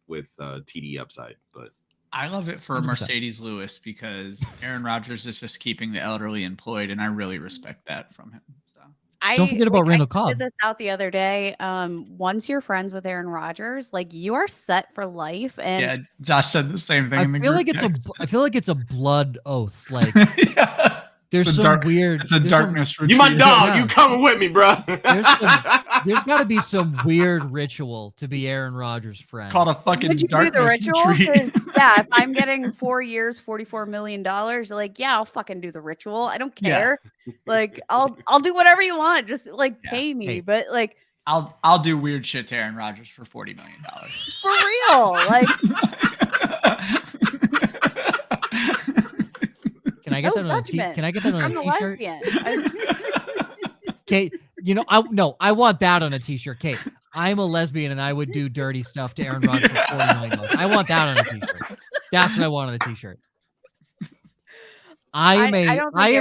with TD upside, but I love it for 100%. Mercedes Lewis, because Aaron Rodgers is just keeping the elderly employed, and I really respect that from him. So don't forget about Randall Cobb. I did this out the other day. Once you're friends with Aaron Rodgers, like, you are set for life. And yeah, Josh said the same thing. I feel like it's a blood oath. Like, yeah. There's some weird. It's a darkness retreat. You my dog. You coming with me, bro? There's got to be some weird ritual to be Aaron Rodgers' friend. Called a fucking Would you darkness do the ritual? retreat. Yeah, if I'm getting 4 years, $44 million, like, yeah, I'll fucking do the ritual. I don't care. Yeah. Like, I'll do whatever you want. Just like pay me. Hey, but like, I'll do weird shit to Aaron Rodgers for $40 million. For real, like. Can I get that on a t-shirt? Can I get that on a t-shirt? Kate, I want that on a t-shirt. Kate, I'm a lesbian and I would do dirty stuff to Aaron Rodgers for $40 million. I want that on a t-shirt. That's what I want on a t-shirt. I am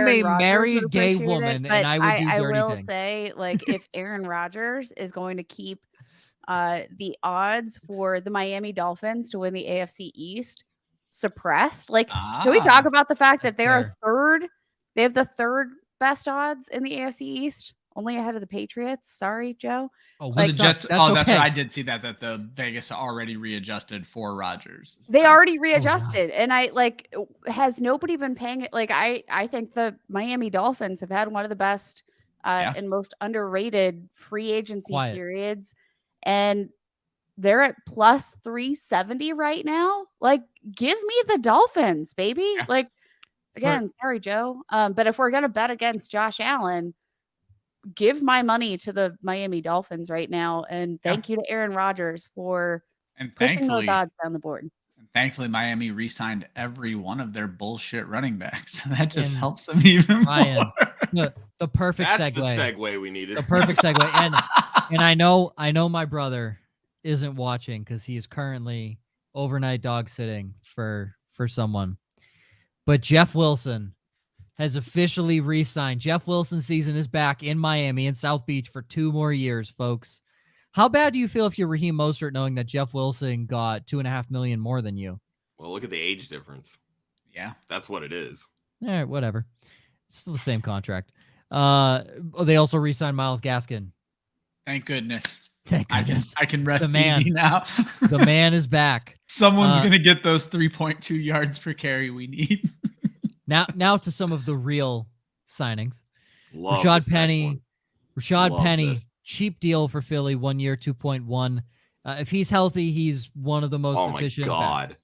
a married gay woman, and I would do dirty things. I will say, like, if Aaron Rodgers is going to keep the odds for the Miami Dolphins to win the AFC East suppressed, like, can we talk about the fact that they are third? They have the 3rd best odds in the AFC East, only ahead of the Patriots. Sorry, Joe. Oh, like, the Jets. That's what I did see that the Vegas already readjusted for Rodgers. They already readjusted, and has nobody been paying it? Like, I think the Miami Dolphins have had one of the best and most underrated free agency periods, and they're at plus 370 right now. Like, give me the Dolphins, baby. Yeah. Like, again, sorry, Joe. But if we're going to bet against Josh Allen, give my money to the Miami Dolphins right now. And thank you to Aaron Rodgers for pushing those odds down the board. And thankfully, Miami re-signed every one of their bullshit running backs. That just helps them even more. The perfect segue. That's the segue we needed. The perfect segue. And I know my brother isn't watching because he is currently overnight dog sitting for someone. But Jeff Wilson has officially re-signed. Jeff Wilson's season is back in Miami in South Beach for 2 more years, folks. How bad do you feel if you're Raheem Mostert knowing that Jeff Wilson got $2.5 million more than you? Well, look at the age difference. Yeah, that's what it is. All right, whatever. It's still the same contract. They also re-signed Myles Gaskin. Thank goodness. Thank goodness. I can rest easy now. The man is back. Someone's going to get those 3.2 yards per carry we need. Now to some of the real signings. Love Rashad Penny. This. Cheap deal for Philly, 1 year, 2.1. If he's healthy, he's one of the most efficient. Oh my God.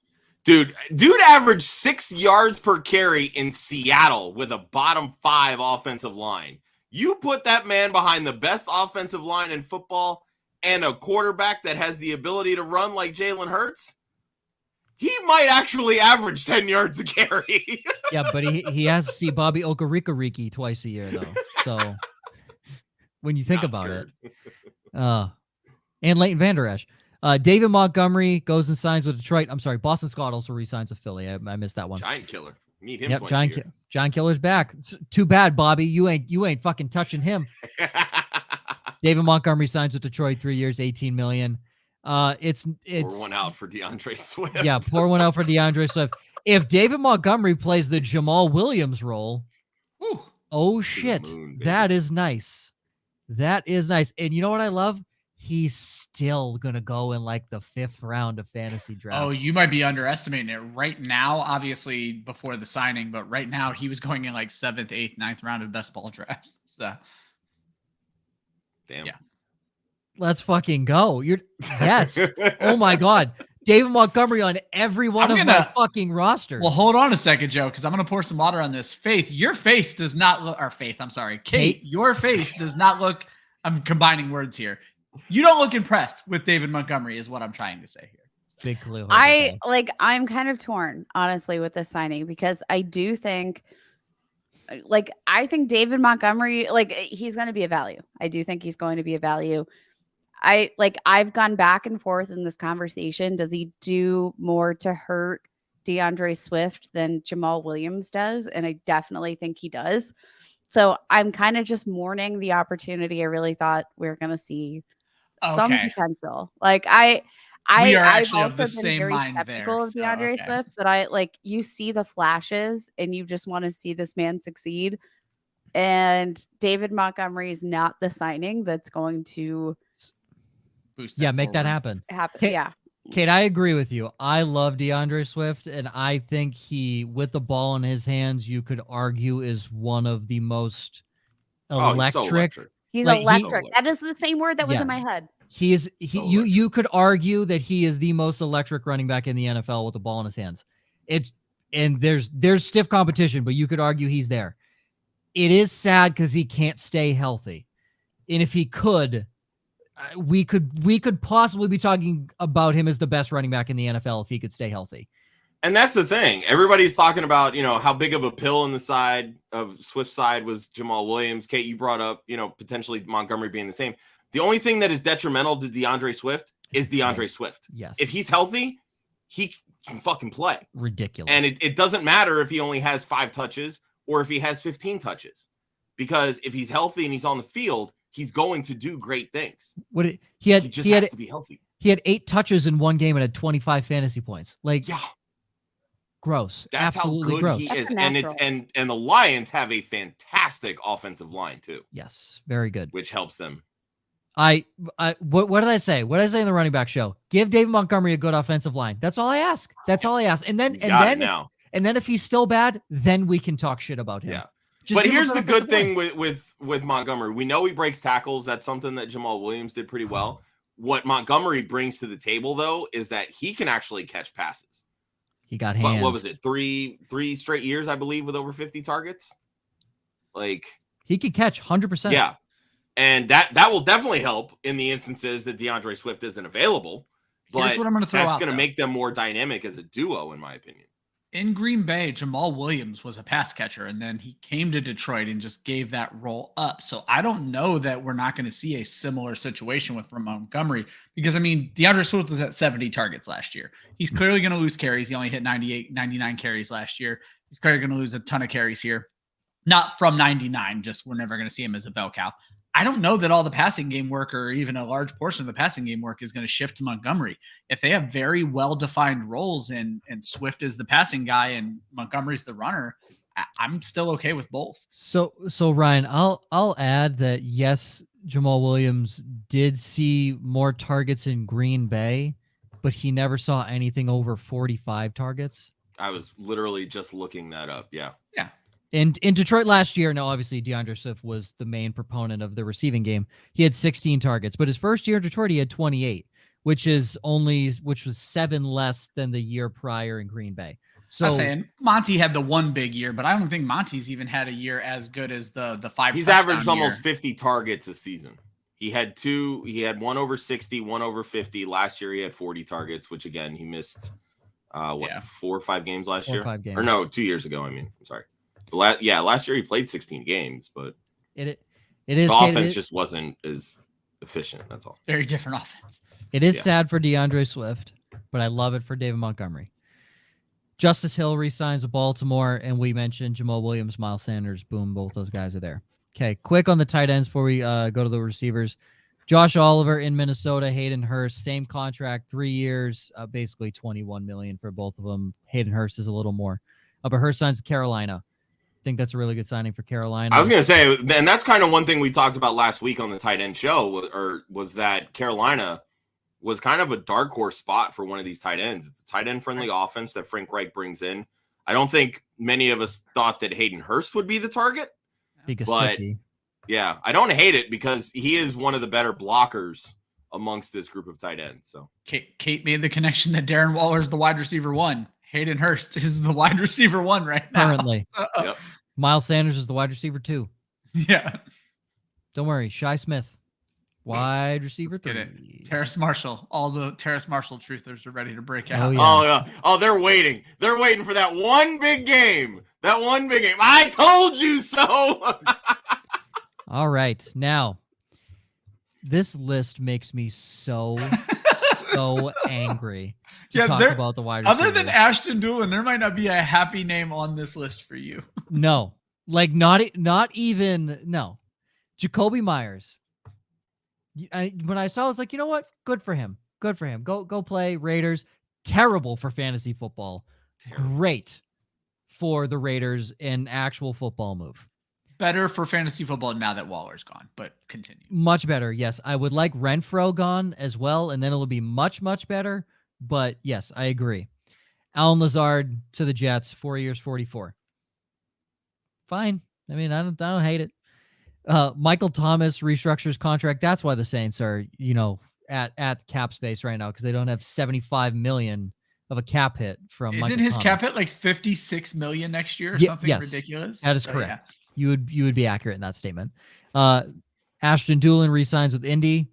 Dude averaged 6 yards per carry in Seattle with a bottom 5 offensive line. You put that man behind the best offensive line in football and a quarterback that has the ability to run like Jalen Hurts, he might actually average 10 yards a carry. Yeah, but he has to see Bobby Okereke twice a year, though. So when you think about it. And Leighton Vander Esch. David Montgomery goes and signs with Detroit. I'm sorry, Boston Scott also re-signs with Philly. I missed that one. Giant killer. Need him twice a year. John Killer's back. It's too bad, Bobby. You ain't fucking touching him. David Montgomery signs with Detroit, 3 years, $18 million. It's pour one out for DeAndre Swift. Yeah, pour one out for DeAndre Swift. If David Montgomery plays the Jamaal Williams role, oh shit, that is nice. That is nice. And you know what I love? He's still going to go in like the 5th round of fantasy draft. Oh, you might be underestimating it right now, obviously before the signing, but right now he was going in like 7th, 8th, 9th round of best ball drafts. So, damn. Yeah. Let's fucking go. Yes. Oh my God. David Montgomery on every one of my fucking rosters. Well, hold on a second, Joe, because I'm going to pour some water on this. Kate, your face does not look, Kate, your face does not look, I'm combining words here. You don't look impressed with David Montgomery is what I'm trying to say here. Big Khalil. I'm kind of torn, honestly, with this signing because I do think, I think David Montgomery, he's going to be a value. I do think he's going to be a value. I've gone back and forth in this conversation. Does he do more to hurt DeAndre Swift than Jamaal Williams does? And I definitely think he does. So I'm kind of just mourning the opportunity. I really thought we were going to see some potential. We are actually I've of the also been same very mind skeptical there. of DeAndre Swift, but you see the flashes and you just want to see this man succeed. And David Montgomery is not the signing that's going to make that happen. Kate, I agree with you. I love DeAndre Swift, and I think he, with the ball in his hands, you could argue is one of the most electric. He's electric. That is the same word that was in my head. You could argue that he is the most electric running back in the NFL with the ball in his hands. There's stiff competition, but you could argue he's there. It is sad because he can't stay healthy. And if he could, we could possibly be talking about him as the best running back in the NFL if he could stay healthy. And that's the thing. Everybody's talking about, how big of a pill in the side of Swift's side was Jamaal Williams. Kate, you brought up, potentially Montgomery being the same. The only thing that is detrimental to DeAndre Swift is DeAndre Swift. Yes. If he's healthy, he can fucking play. Ridiculous. And it doesn't matter if he only has 5 touches or if he has 15 touches. Because if he's healthy and he's on the field, he's going to do great things. He has to be healthy. He had 8 touches in one game and had 25 fantasy points. Gross. That's absolutely how good gross. he is. And the Lions have a fantastic offensive line too. Yes, very good. Which helps them. What did I say? What did I say in the running back show? Give David Montgomery a good offensive line. That's all I ask. And then if he's still bad, then we can talk shit about him. Yeah. But here's the good thing with Montgomery. We know he breaks tackles. That's something that Jamaal Williams did pretty well. What Montgomery brings to the table, though, is that he can actually catch passes. He got hands. What was it? Three straight years, I believe, with over 50 targets. He could catch 100%. Yeah. And that will definitely help in the instances that DeAndre Swift isn't available. But here's what I'm going to throw out. That's going to make them more dynamic as a duo, in my opinion. In Green Bay, Jamaal Williams was a pass catcher, and then he came to Detroit and just gave that role up. So I don't know that we're not going to see a similar situation with Montgomery because, DeAndre Swift was at 70 targets last year. He's clearly going to lose carries. He only hit 98, 99 carries last year. He's clearly going to lose a ton of carries here. Not from 99, just we're never going to see him as a bell cow. I don't know that all the passing game work or even a large portion of the passing game work is going to shift to Montgomery. If they have very well-defined roles and Swift is the passing guy and Montgomery's the runner, I'm still okay with both. So Ryan, I'll add that yes, Jamaal Williams did see more targets in Green Bay, but he never saw anything over 45 targets. I was literally just looking that up. Yeah. Yeah. And in Detroit last year, now obviously DeAndre Swift was the main proponent of the receiving game. He had 16 targets, but his first year in Detroit, he had 28, which was 7 less than the year prior in Green Bay. So I'm saying Monty had the one big year, but I don't think Monty's even had a year as good as the 5. He's averaged almost 50 targets a season. He had 2. He had one over 60, one over 50. Last year he had 40 targets, which again he missed 4 or 5 games last year. 5 games. Or no, 2 years ago. I mean, I'm sorry. Last year he played 16 games, but it is the offense just wasn't as efficient. That's all. Very different offense. It is sad for DeAndre Swift, but I love it for David Montgomery. Justice Hill re-signs with Baltimore, and we mentioned Jamaal Williams, Miles Sanders. Boom, both those guys are there. Okay, quick on the tight ends before we go to the receivers. Josh Oliver in Minnesota, Hayden Hurst, same contract, 3 years, basically $21 million for both of them. Hayden Hurst is a little more. But Hurst signs with Carolina. I think that's a really good signing for Carolina. I was going to say, and that's kind of one thing we talked about last week on the tight end show, was that Carolina was kind of a dark horse spot for one of these tight ends. It's a tight end friendly offense that Frank Reich brings in. I don't think many of us thought that Hayden Hurst would be the target, but yeah, I don't hate it because he is one of the better blockers amongst this group of tight ends. So Kate made the connection that Darren Waller is the wide receiver 1. Hayden Hurst is the wide receiver 1 right now. Currently. Yep. Miles Sanders is the wide receiver 2. Yeah. Don't worry. Shai Smith, wide receiver 3. Terrace Marshall. All the Terrace Marshall truthers are ready to break out. Oh, yeah. Oh, yeah. Oh, they're waiting. They're waiting for that one big game. I told you so. All right. Now, this list makes me so angry to talk about the wide receivers. Other than Ashton Doolin, there might not be a happy name on this list for you. No. Like, not even, no. Jacoby Myers. When I saw it, I was like, you know what? Good for him. Go play Raiders. Terrible for fantasy football. Great for the Raiders in actual football move. Better for fantasy football now that Waller's gone, but continue. Much better, yes. I would like Renfro gone as well, and then it'll be much, much better. But yes, I agree. Allen Lazard to the Jets, 4 years, 44. Fine. I mean, I don't hate it. Michael Thomas restructures contract. That's why the Saints are, at cap space right now, because they don't have $75 million of a cap hit from. Isn't Michael his Thomas. Cap hit like $56 million next year or something ridiculous? That is correct. Yeah. You would be accurate in that statement. Ashton Doolin re-signs with Indy.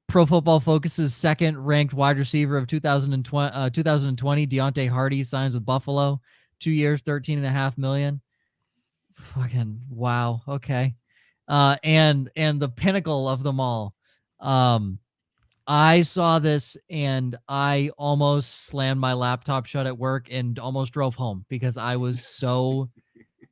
Pro Football Focus's second-ranked wide receiver of 2020, Deontay Hardy, signs with Buffalo. 2 years, $13.5 million. Fucking wow. Okay. And the pinnacle of them all. I saw this and I almost slammed my laptop shut at work and almost drove home because I was so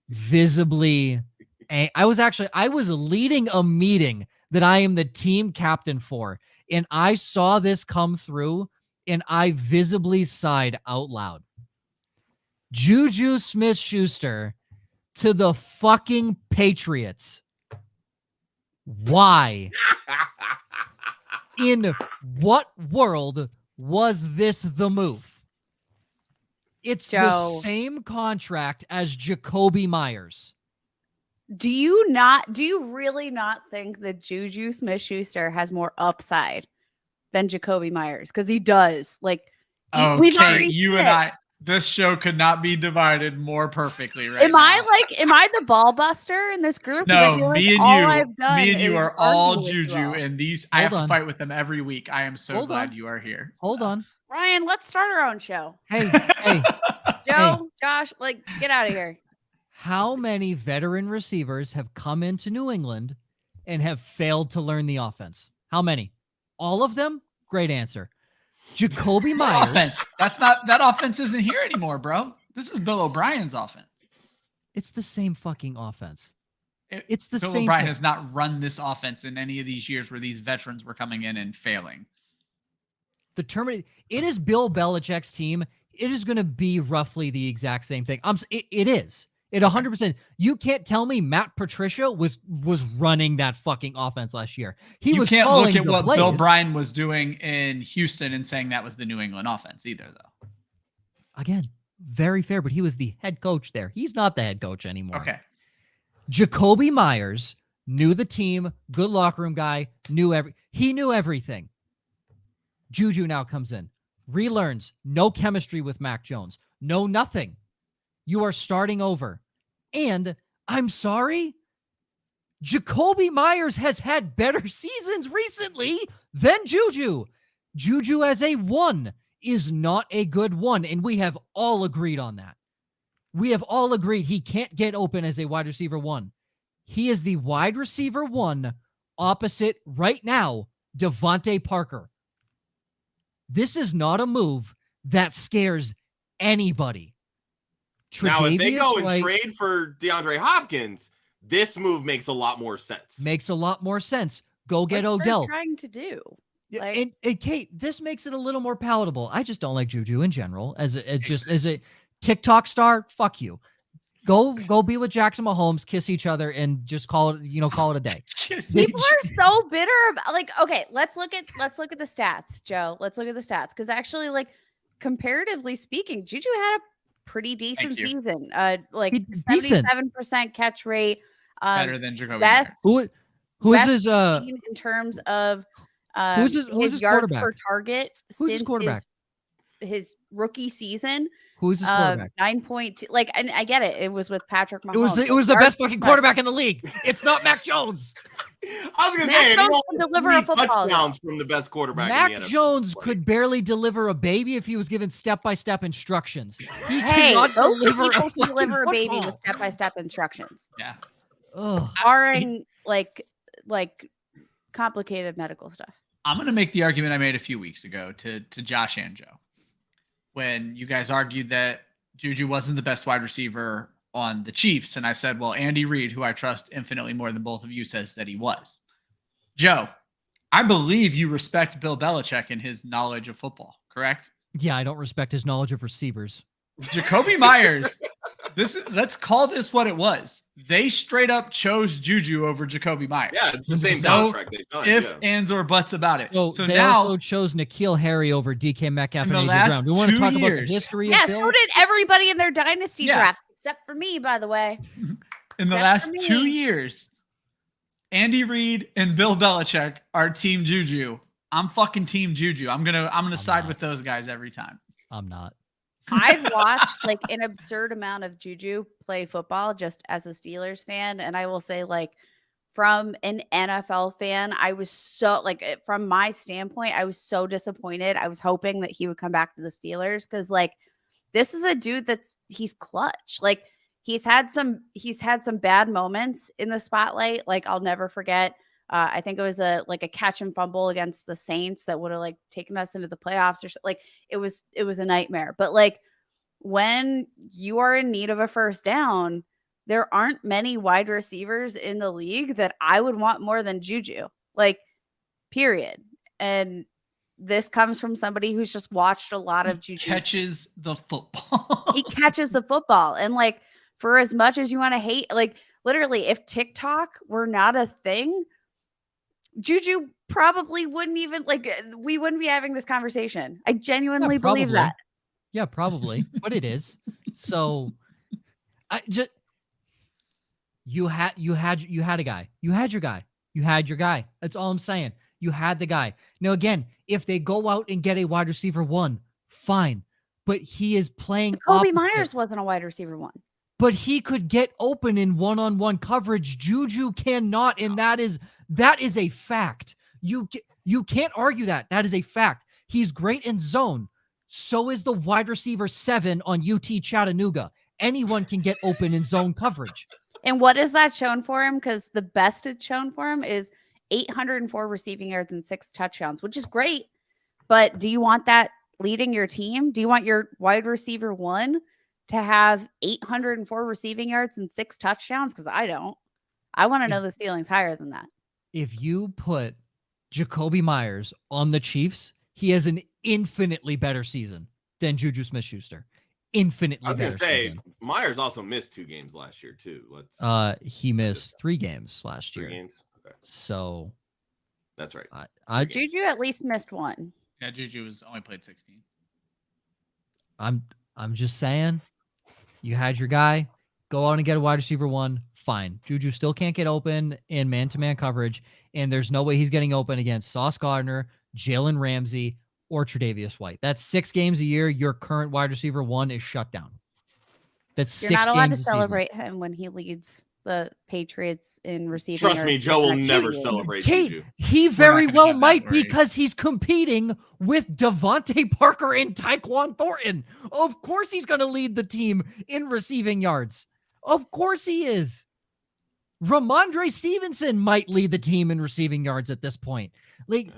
visibly. I was leading a meeting that I am the team captain for, and I saw this come through and I visibly sighed out loud. Juju Smith-Schuster to the fucking Patriots. Why? In what world was this the move? It's the same contract as Jacoby Myers. Do you really not think that Juju Smith-Schuster has more upside than Jacoby Myers? Because he does. Like, we've already you and I, this show could not be divided more perfectly right now. Am I the ball buster in this group? No, me and you are all Juju, and I have to fight with them every week. I am so glad you are here. Hold on. Ryan, let's start our own show. Hey. Joe, Josh, get out of here. How many veteran receivers have come into New England and have failed to learn the offense? How many? All of them? Great answer. Jacoby Myers. That offense isn't here anymore, bro. This is Bill O'Brien's offense. It's the same fucking offense. It's the Bill same. O'Brien has not run this offense in any of these years where these veterans were coming in and failing. It is Bill Belichick's team. It is going to be roughly the exact same thing. It is. It 100%. You can't tell me Matt Patricia was running that fucking offense last year. You was can't look at what plays. Bill Bryan was doing in Houston and saying that was the New England offense either, though. Again, very fair, but he was the head coach there. He's not the head coach anymore. Okay. Jacoby Myers knew the team, good locker room guy, he knew everything. Juju now comes in, relearns, no chemistry with Mac Jones, no nothing. You are starting over. And I'm sorry, Jacoby Myers has had better seasons recently than Juju. Juju as a 1 is not a good 1, and we have all agreed on that. We have all agreed he can't get open as a wide receiver 1. He is the wide receiver 1 opposite right now, Devontae Parker. This is not a move that scares anybody. Now, if they go and trade for DeAndre Hopkins, this move makes a lot more sense. Makes a lot more sense. Go get Odell. What they're trying to do. And Kate, this makes it a little more palatable. I just don't like Juju in general. As a TikTok star, fuck you. Go be with Jackson Mahomes, kiss each other, and just call it a day. People are so bitter about, like, okay, let's look at the stats, Joe. Let's look at the stats. Because actually, like, comparatively speaking, Juju had a pretty decent season. Like 77% catch rate. Better than Jacoby Myers. Who is his in terms of who's his yards quarterback? per target Who's since his quarterback? his rookie season. Who's his quarterback? 9.2. Like, and I get it. It was with Patrick Mahomes. It was the best fucking quarterback in the league. It's not Mac Jones. I was going to say, Jones can deliver a football. Touchdowns from the best quarterback. Mac Jones could barely deliver a baby if he was given step-by-step instructions. He cannot deliver a baby with step-by-step instructions. Yeah. Barring like complicated medical stuff. I'm going to make the argument I made a few weeks ago to Josh and Joe, when you guys argued that Juju wasn't the best wide receiver on the Chiefs. And I said, well, Andy Reid, who I trust infinitely more than both of you, says that he was. Joe, I believe you respect Bill Belichick and his knowledge of football, correct? Yeah, I don't respect his knowledge of receivers. Jacoby Myers, let's call this what it was. They straight up chose Juju over Jacoby Myers. Yeah, it's the same contract they've done. If ands or buts about it. So they now also chose N'Keal Harry over DK Metcalf and AJ Brown. We want to talk about the history of Bill? So did everybody in their dynasty drafts, except for me, by the way. In the last 2 years, Andy Reid and Bill Belichick are team Juju. I'm fucking team Juju. I'm gonna side with those guys every time. I'm not. I've watched like an absurd amount of Juju play football just as a Steelers fan. And I will say, like, from an NFL fan, I was so, like, from my standpoint, I was so disappointed. I was hoping that he would come back to the Steelers because, like, this is a dude he's clutch. Like, he's had some bad moments in the spotlight. Like, I'll never forget. I think it was a catch and fumble against the Saints that would have like taken us into the playoffs or something. Like, it was a nightmare. But like, when you are in need of a first down, there aren't many wide receivers in the league that I would want more than Juju, like, period. And this comes from somebody who's just watched a lot of Juju. Catches the football. He catches the football. And like, for as much as you want to hate, like, literally, if TikTok were not a thing, Juju probably wouldn't even, like, we wouldn't be having this conversation. I genuinely believe that. Yeah, probably. But it is. So you had a guy. You had your guy. You had your guy. That's all I'm saying. You had the guy. Now, again, if they go out and get a wide receiver 1, fine. But he is playing Kobe Myers wasn't a wide receiver 1. But he could get open in one-on-one coverage. Juju cannot, and that is a fact. You can't argue that. That is a fact. He's great in zone. So is the wide receiver 7 on UT Chattanooga. Anyone can get open in zone coverage. And what has that shown for him? Because the best it's shown for him is 804 receiving yards and 6 touchdowns, which is great. But do you want that leading your team? Do you want your wide receiver 1 to have 804 receiving yards and 6 touchdowns? Because I don't. I want to know the ceiling's higher than that. If you put Jacoby Myers on the Chiefs, he has an infinitely better season than Juju Smith-Schuster. infinitely I was better gonna say season. Myers also missed 2 games last year too. He missed 3 games last 3 year. games. Okay. So that's right. Juju at least missed 1. Yeah, Juju was only played 16. I'm just saying, you had your guy. Go out and get a wide receiver 1. Fine. Juju still can't get open in man-to-man coverage, and there's no way he's getting open against Sauce Gardner, Jalen Ramsey, or Tre'Davious White. That's 6 games a year. Your current wide receiver 1 is shut down. That's You're 6 games not allowed to a season. celebrate him when he leads the Patriots in receiving. Trust me, Joe will never celebrate Juju. He very well might because he's competing with Devontae Parker and Tyquan Thornton. Of course he's going to lead the team in receiving yards. Of course he is. Ramondre Stevenson might lead the team in receiving yards at this point. Like,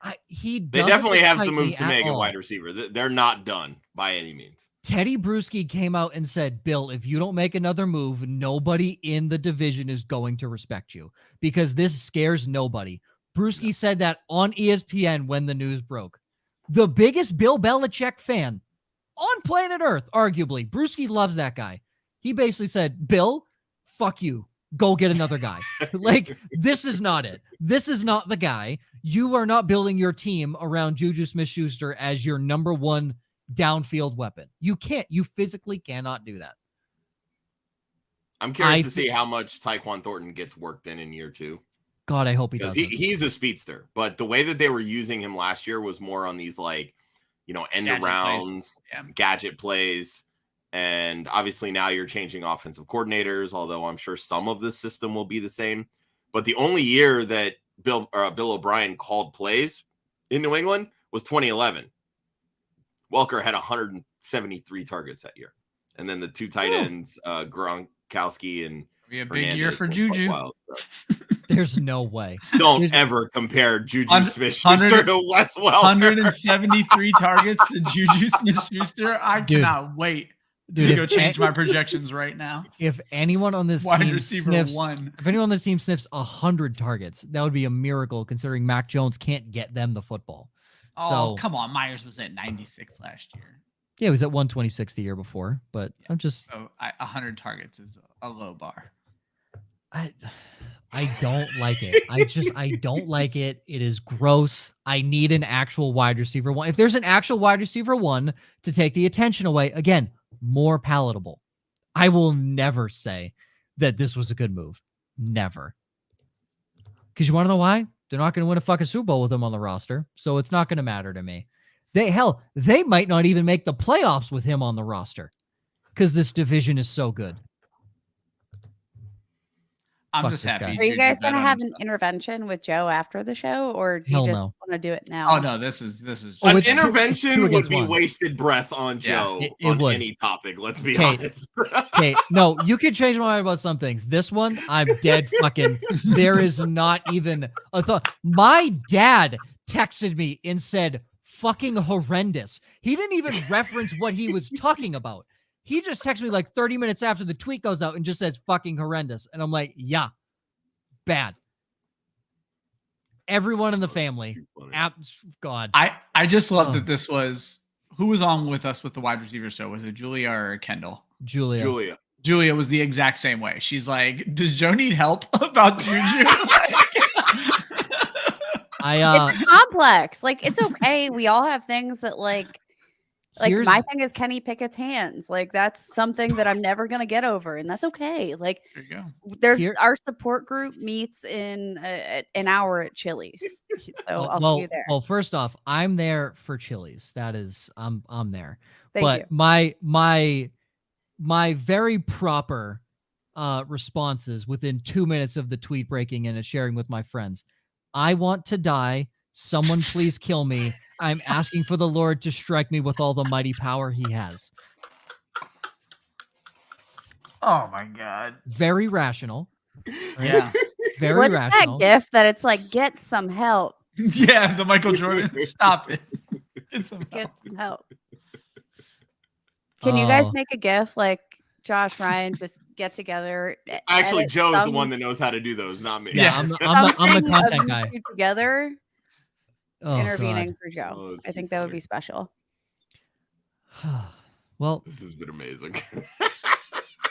they definitely have some moves to make at wide receiver. They're not done by any means. Teddy Bruschi came out and said, Bill, if you don't make another move, nobody in the division is going to respect you because this scares nobody. Bruschi said that on ESPN when the news broke. The biggest Bill Belichick fan on planet Earth, arguably. Bruschi loves that guy. He basically said, Bill, fuck you. Go get another guy. Like, this is not it. This is not the guy. You are not building your team around Juju Smith-Schuster as your number 1 downfield weapon. You can't. You physically cannot do that. I'm curious to see how much Tyquan Thornton gets worked in year 2. God, I hope he does. He's a speedster, but the way that they were using him last year was more on these end arounds, gadget plays. And obviously now you're changing offensive coordinators, although I'm sure some of the system will be the same. But the only year that Bill O'Brien called plays in New England was 2011. Welker had 173 targets that year. And then the 2 tight ends, Gronkowski and be a big year for Juju. Wild, so. There's no way. Don't ever compare Juju Smith-Schuster to Wes Welker. 173 targets to Juju Smith-Schuster. I cannot wait. Dude, go change my projections right now. If anyone on this wide team receiver sniffs, 1, if anyone on this team sniffs 100 targets, that would be a miracle considering Mac Jones can't get them the football. Oh, come on. Myers was at 96 last year. Yeah, he was at 126 the year before, but I'm just... So 100 targets is a low bar. I don't like it. I don't like it. It is gross. I need an actual wide receiver 1. If there's an actual wide receiver 1 to take the attention away, again, more palatable. I will never say that this was a good move. Never. Because you want to know why? They're not going to win a fucking Super Bowl with him on the roster, so it's not going to matter to me. They might not even make the playoffs with him on the roster because this division is so good. I'm just happy. Are you guys going to have an intervention with Joe after the show, or do you just want to do it now? Oh no, this is an intervention would be wasted breath on Joe on would. Any topic. Let's be honest. Okay, no, you can change my mind about some things. This one, I'm dead fucking. There is not even a thought. My dad texted me and said fucking horrendous. He didn't even reference what he was talking about. He just texted me like 30 minutes after the tweet goes out and just says fucking horrendous. And I'm like, yeah, bad. Everyone in the family. God. I just love that this was, who was on with us with the wide receiver show? Was it Julia or Kendall? Julia was the exact same way. She's like, does Joe need help about Juju? It's complex. Like, it's okay. We all have things that like my thing is Kenny Pickett's hands. Like, that's something that I'm never going to get over. And that's okay. Like, there you go. There's our support group meets in an hour at Chili's. So I'll see you there. Well, first off, I'm there for Chili's. That is, I'm there. Thank you. My very proper responses within 2 minutes of the tweet breaking and sharing with my friends. I want to die. Someone please kill me. I'm asking for the Lord to strike me with all the mighty power he has. Oh my God. Very rational. Right? Yeah. Very What's rational. That gift that it's like, get some help. Yeah, the Michael Jordan. Stop it. Get some help. Can you guys make a GIF like Josh, Ryan, just get together? Actually, Joe's the one that knows how to do those, not me. Yeah, I'm the content guy. Together. Oh, intervening God. for Joe. I think that would be special. Well, this has been amazing.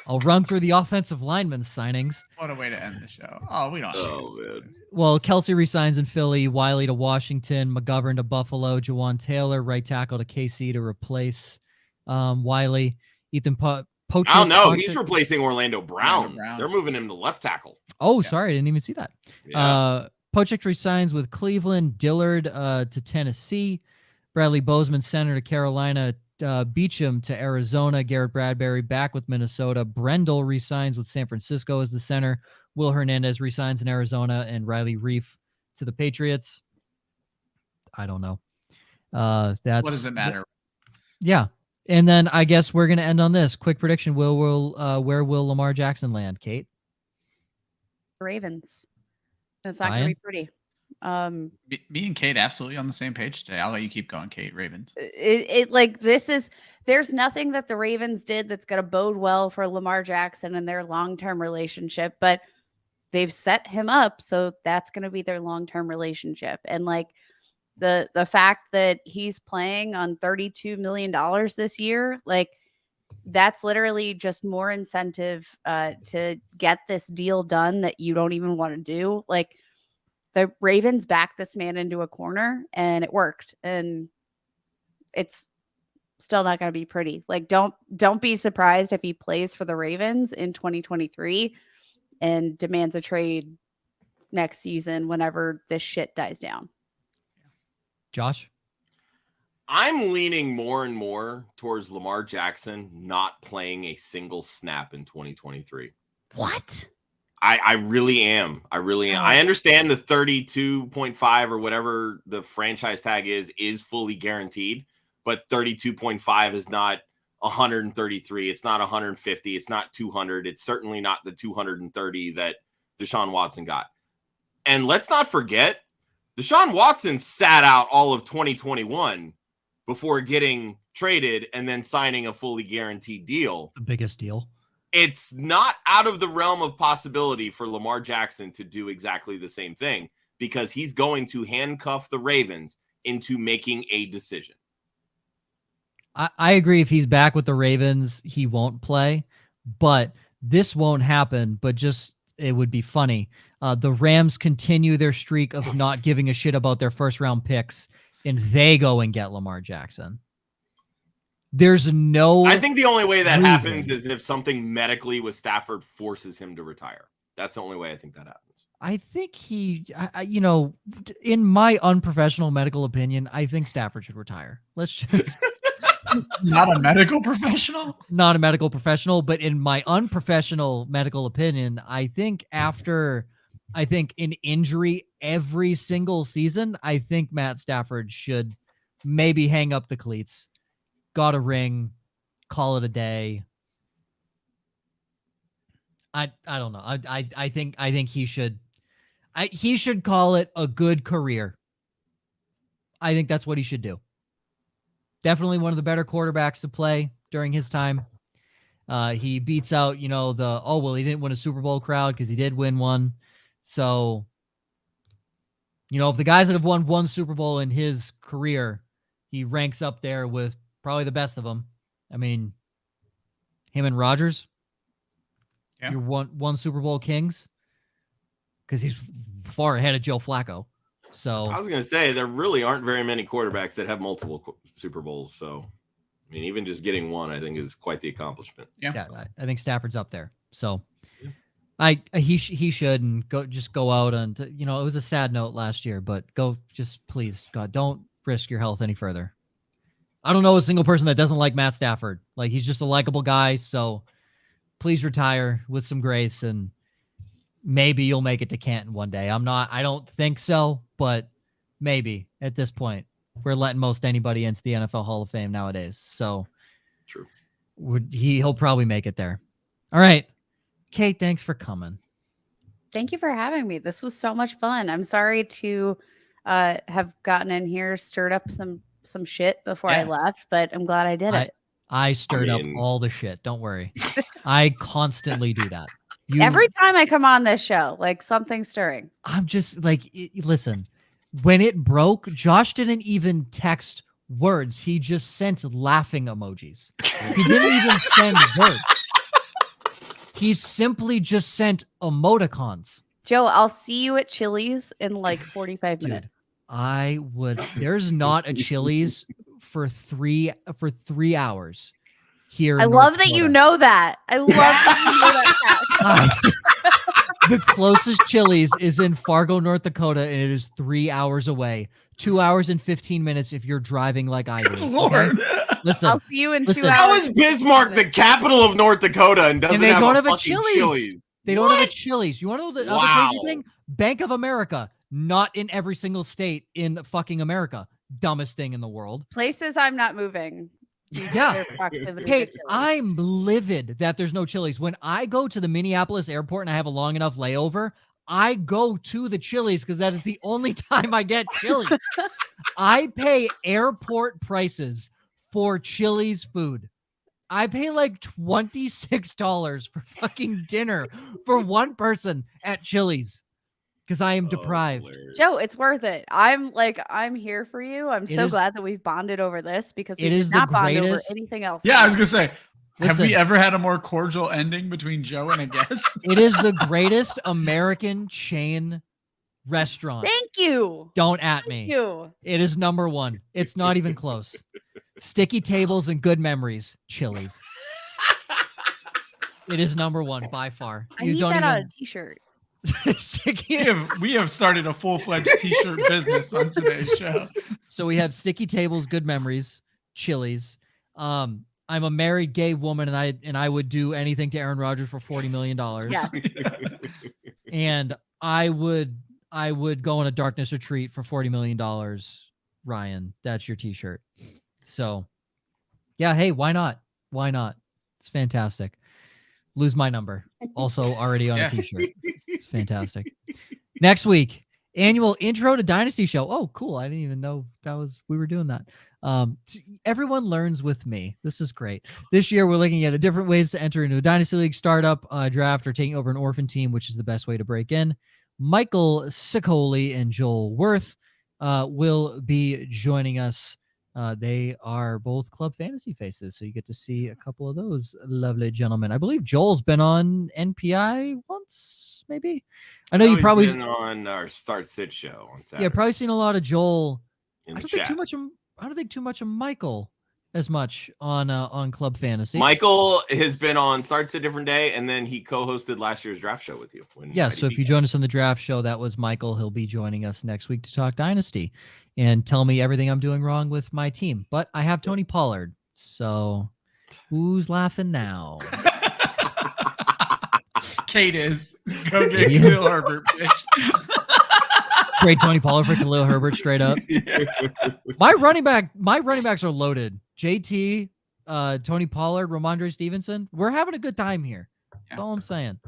I'll run through the offensive lineman signings. What a way to end the show. Oh, we don't. Oh, man. Well, Kelsey resigns in Philly, Wiley to Washington, McGovern to Buffalo, Jawan Taylor, right tackle to KC to replace Wiley. Ethan Poche. Oh, no, he's replacing Orlando Brown. They're moving him to left tackle. Oh, sorry, I didn't even see that. Yeah. Pochek resigns with Cleveland, Dillard to Tennessee, Bradley Bozeman, center to Carolina, Beacham to Arizona, Garrett Bradbury back with Minnesota, Brendel resigns with San Francisco as the center, Will Hernandez resigns in Arizona, and Riley Reif to the Patriots. I don't know. What does it matter? Yeah. And then I guess we're going to end on this. Quick prediction. Where will Lamar Jackson land, Kate? Ravens. It's not going to be pretty. Me and Kate absolutely on the same page today. I'll let you keep going, Kate. Ravens. There's nothing that the Ravens did that's going to bode well for Lamar Jackson and their long-term relationship, but they've set him up. So that's going to be their long-term relationship. And like the fact that he's playing on $32 million this year, like that's literally just more incentive to get this deal done that you don't even want to do. Like, the Ravens backed this man into a corner and it worked. And it's still not going to be pretty. Like, don't be surprised if he plays for the Ravens in 2023 and demands a trade next season whenever this shit dies down. Josh? I'm leaning more and more towards Lamar Jackson not playing a single snap in 2023. What? I really am. I really am. I understand the 32.5 or whatever the franchise tag is fully guaranteed, but 32.5 is not 133. It's not 150. It's not 200. It's certainly not the 230 that Deshaun Watson got. And let's not forget, Deshaun Watson sat out all of 2021 before getting traded and then signing a fully guaranteed deal. The biggest deal. It's not out of the realm of possibility for Lamar Jackson to do exactly the same thing because he's going to handcuff the Ravens into making a decision. I agree. If he's back with the Ravens, he won't play, but this won't happen. But just, it would be funny. The Rams continue their streak of not giving a shit about their first round picks, and they go and get Lamar Jackson. There's no. I think the only way that happens is if something medically with Stafford forces him to retire. That's the only way I think that happens. I think in my unprofessional medical opinion, I think Stafford should retire. Let's just. Not a medical professional? Not a medical professional, but in my unprofessional medical opinion, I think after an injury every single season, I think Matt Stafford should maybe hang up the cleats. Got a ring, call it a day. I don't know. I think he should call it a good career. I think that's what he should do. Definitely one of the better quarterbacks to play during his time. He beats out, he didn't win a Super Bowl crowd because he did win one. So, if the guys that have won one Super Bowl in his career, he ranks up there with probably the best of them. I mean, him and Rodgers, you're one Super Bowl kings because he's far ahead of Joe Flacco. So I was going to say there really aren't very many quarterbacks that have multiple Super Bowls. So, I mean, even just getting one, I think is quite the accomplishment. Yeah, I think Stafford's up there. So, he should go out and it was a sad note last year, but please God, don't risk your health any further. I don't know a single person that doesn't like Matt Stafford. Like, he's just a likable guy. So please retire with some grace and maybe you'll make it to Canton one day. I don't think so, but maybe at this point we're letting most anybody into the NFL Hall of Fame nowadays. So true. He'll probably make it there. All right. Kate, thanks for coming. Thank you for having me. This was so much fun. I'm sorry to have gotten in here, stirred up some shit before I left, but I'm glad I did it. I stirred up all the shit. Don't worry. I constantly do that. Every time I come on this show, like something's stirring. I'm just like, listen, when it broke, Josh didn't even text words. He just sent laughing emojis. He didn't even send words. He simply just sent emoticons. Joe, I'll see you at Chili's in like 45 minutes. I would. There's not a Chili's for 3 hours here. I love that you know that. I love that you know that. The closest Chili's is in Fargo, North Dakota, and it is 3 hours away. 2 hours and 15 minutes if you're driving like I do. Lord. Okay? Listen, I'll see you in 2 hours. How is Bismarck the capital of North Dakota and doesn't have a fucking Chili's? They don't have a Chili's. You want to know the other crazy thing? Bank of America, not in every single state in fucking America. Dumbest thing in the world. Places I'm not moving. Yeah. Hey, I'm livid that there's no Chili's. When I go to the Minneapolis airport and I have a long enough layover, I go to the Chili's because that is the only time I get Chili's. I pay airport prices for Chili's food. I pay like $26 for fucking dinner for one person at Chili's because I am deprived. Joe, it's worth it. I'm here for you. I'm so glad that we've bonded over this because we did not bond over anything else. Yeah, I was gonna say, have we ever had a more cordial ending between Joe and a guest? It is the greatest American chain restaurant. Thank you. Don't at me. Thank you. It is number one. It's not even close. Sticky tables and good memories. Chili's. It is number one by far. I need that on a t-shirt. We have started a full-fledged t-shirt business on today's show. So we have sticky tables, good memories, Chili's. I'm a married gay woman, and I would do anything to Aaron Rodgers for $40 million. Yes. And I would go on a darkness retreat for $40 million. Ryan, that's your t-shirt. So, yeah, hey, why not? Why not? It's fantastic. Lose my number. Also already on a t-shirt. It's fantastic. Next week, annual intro to Dynasty show. Oh, cool. I didn't even know we were doing that. Everyone learns with me. This is great. This year, we're looking at different ways to enter into a Dynasty League startup, draft, or taking over an orphan team, which is the best way to break in. Michael Sicoli and Joel Worth will be joining us. They are both Club Fantasy faces, so you get to see a couple of those lovely gentlemen. I believe Joel's been on NPI once, maybe. I know you probably been on our Start Sit show on Saturday. Yeah, probably seen a lot of Joel. I don't think too much of Michael as much on Club Fantasy. Michael has been on Starts a Different Day, and then he co-hosted last year's draft show with you. Yeah, so if you join us on the draft show, that was Michael. He'll be joining us next week to talk Dynasty and tell me everything I'm doing wrong with my team. But I have Tony Pollard, so who's laughing now? Kate is. Go get Khalil Herbert, bitch. Trade Tony Pollard for Khalil Herbert straight up. Yeah. My running backs are loaded. JT, Tony Pollard, Ramondre Stevenson. We're having a good time here. That's all I'm saying.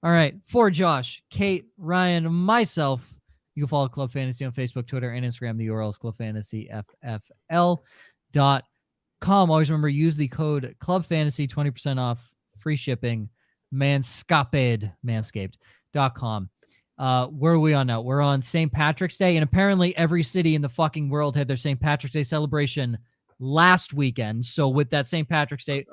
All right. For Josh, Kate, Ryan, myself, you can follow Club Fantasy on Facebook, Twitter, and Instagram. The URL is clubfantasyffl.com. Always remember, use the code Club Fantasy, 20% off, free shipping, manscaped.com. Where are we on now? We're on St. Patrick's Day, and apparently every city in the fucking world had their St. Patrick's Day celebration last weekend. So with that St. Patrick's Day,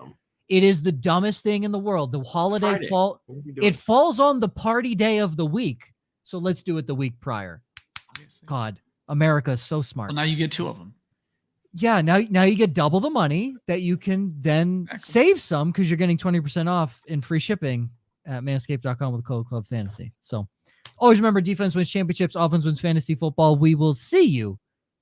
it is the dumbest thing in the world. The holiday falls on the party day of the week. So let's do it the week prior. God, America is so smart. Well, now you get two of them. Yeah, now you get double the money that you can then save some because you're getting 20% off in free shipping at manscaped.com with the code Club Fantasy. So always remember, defense wins championships, offense wins fantasy football. We will see you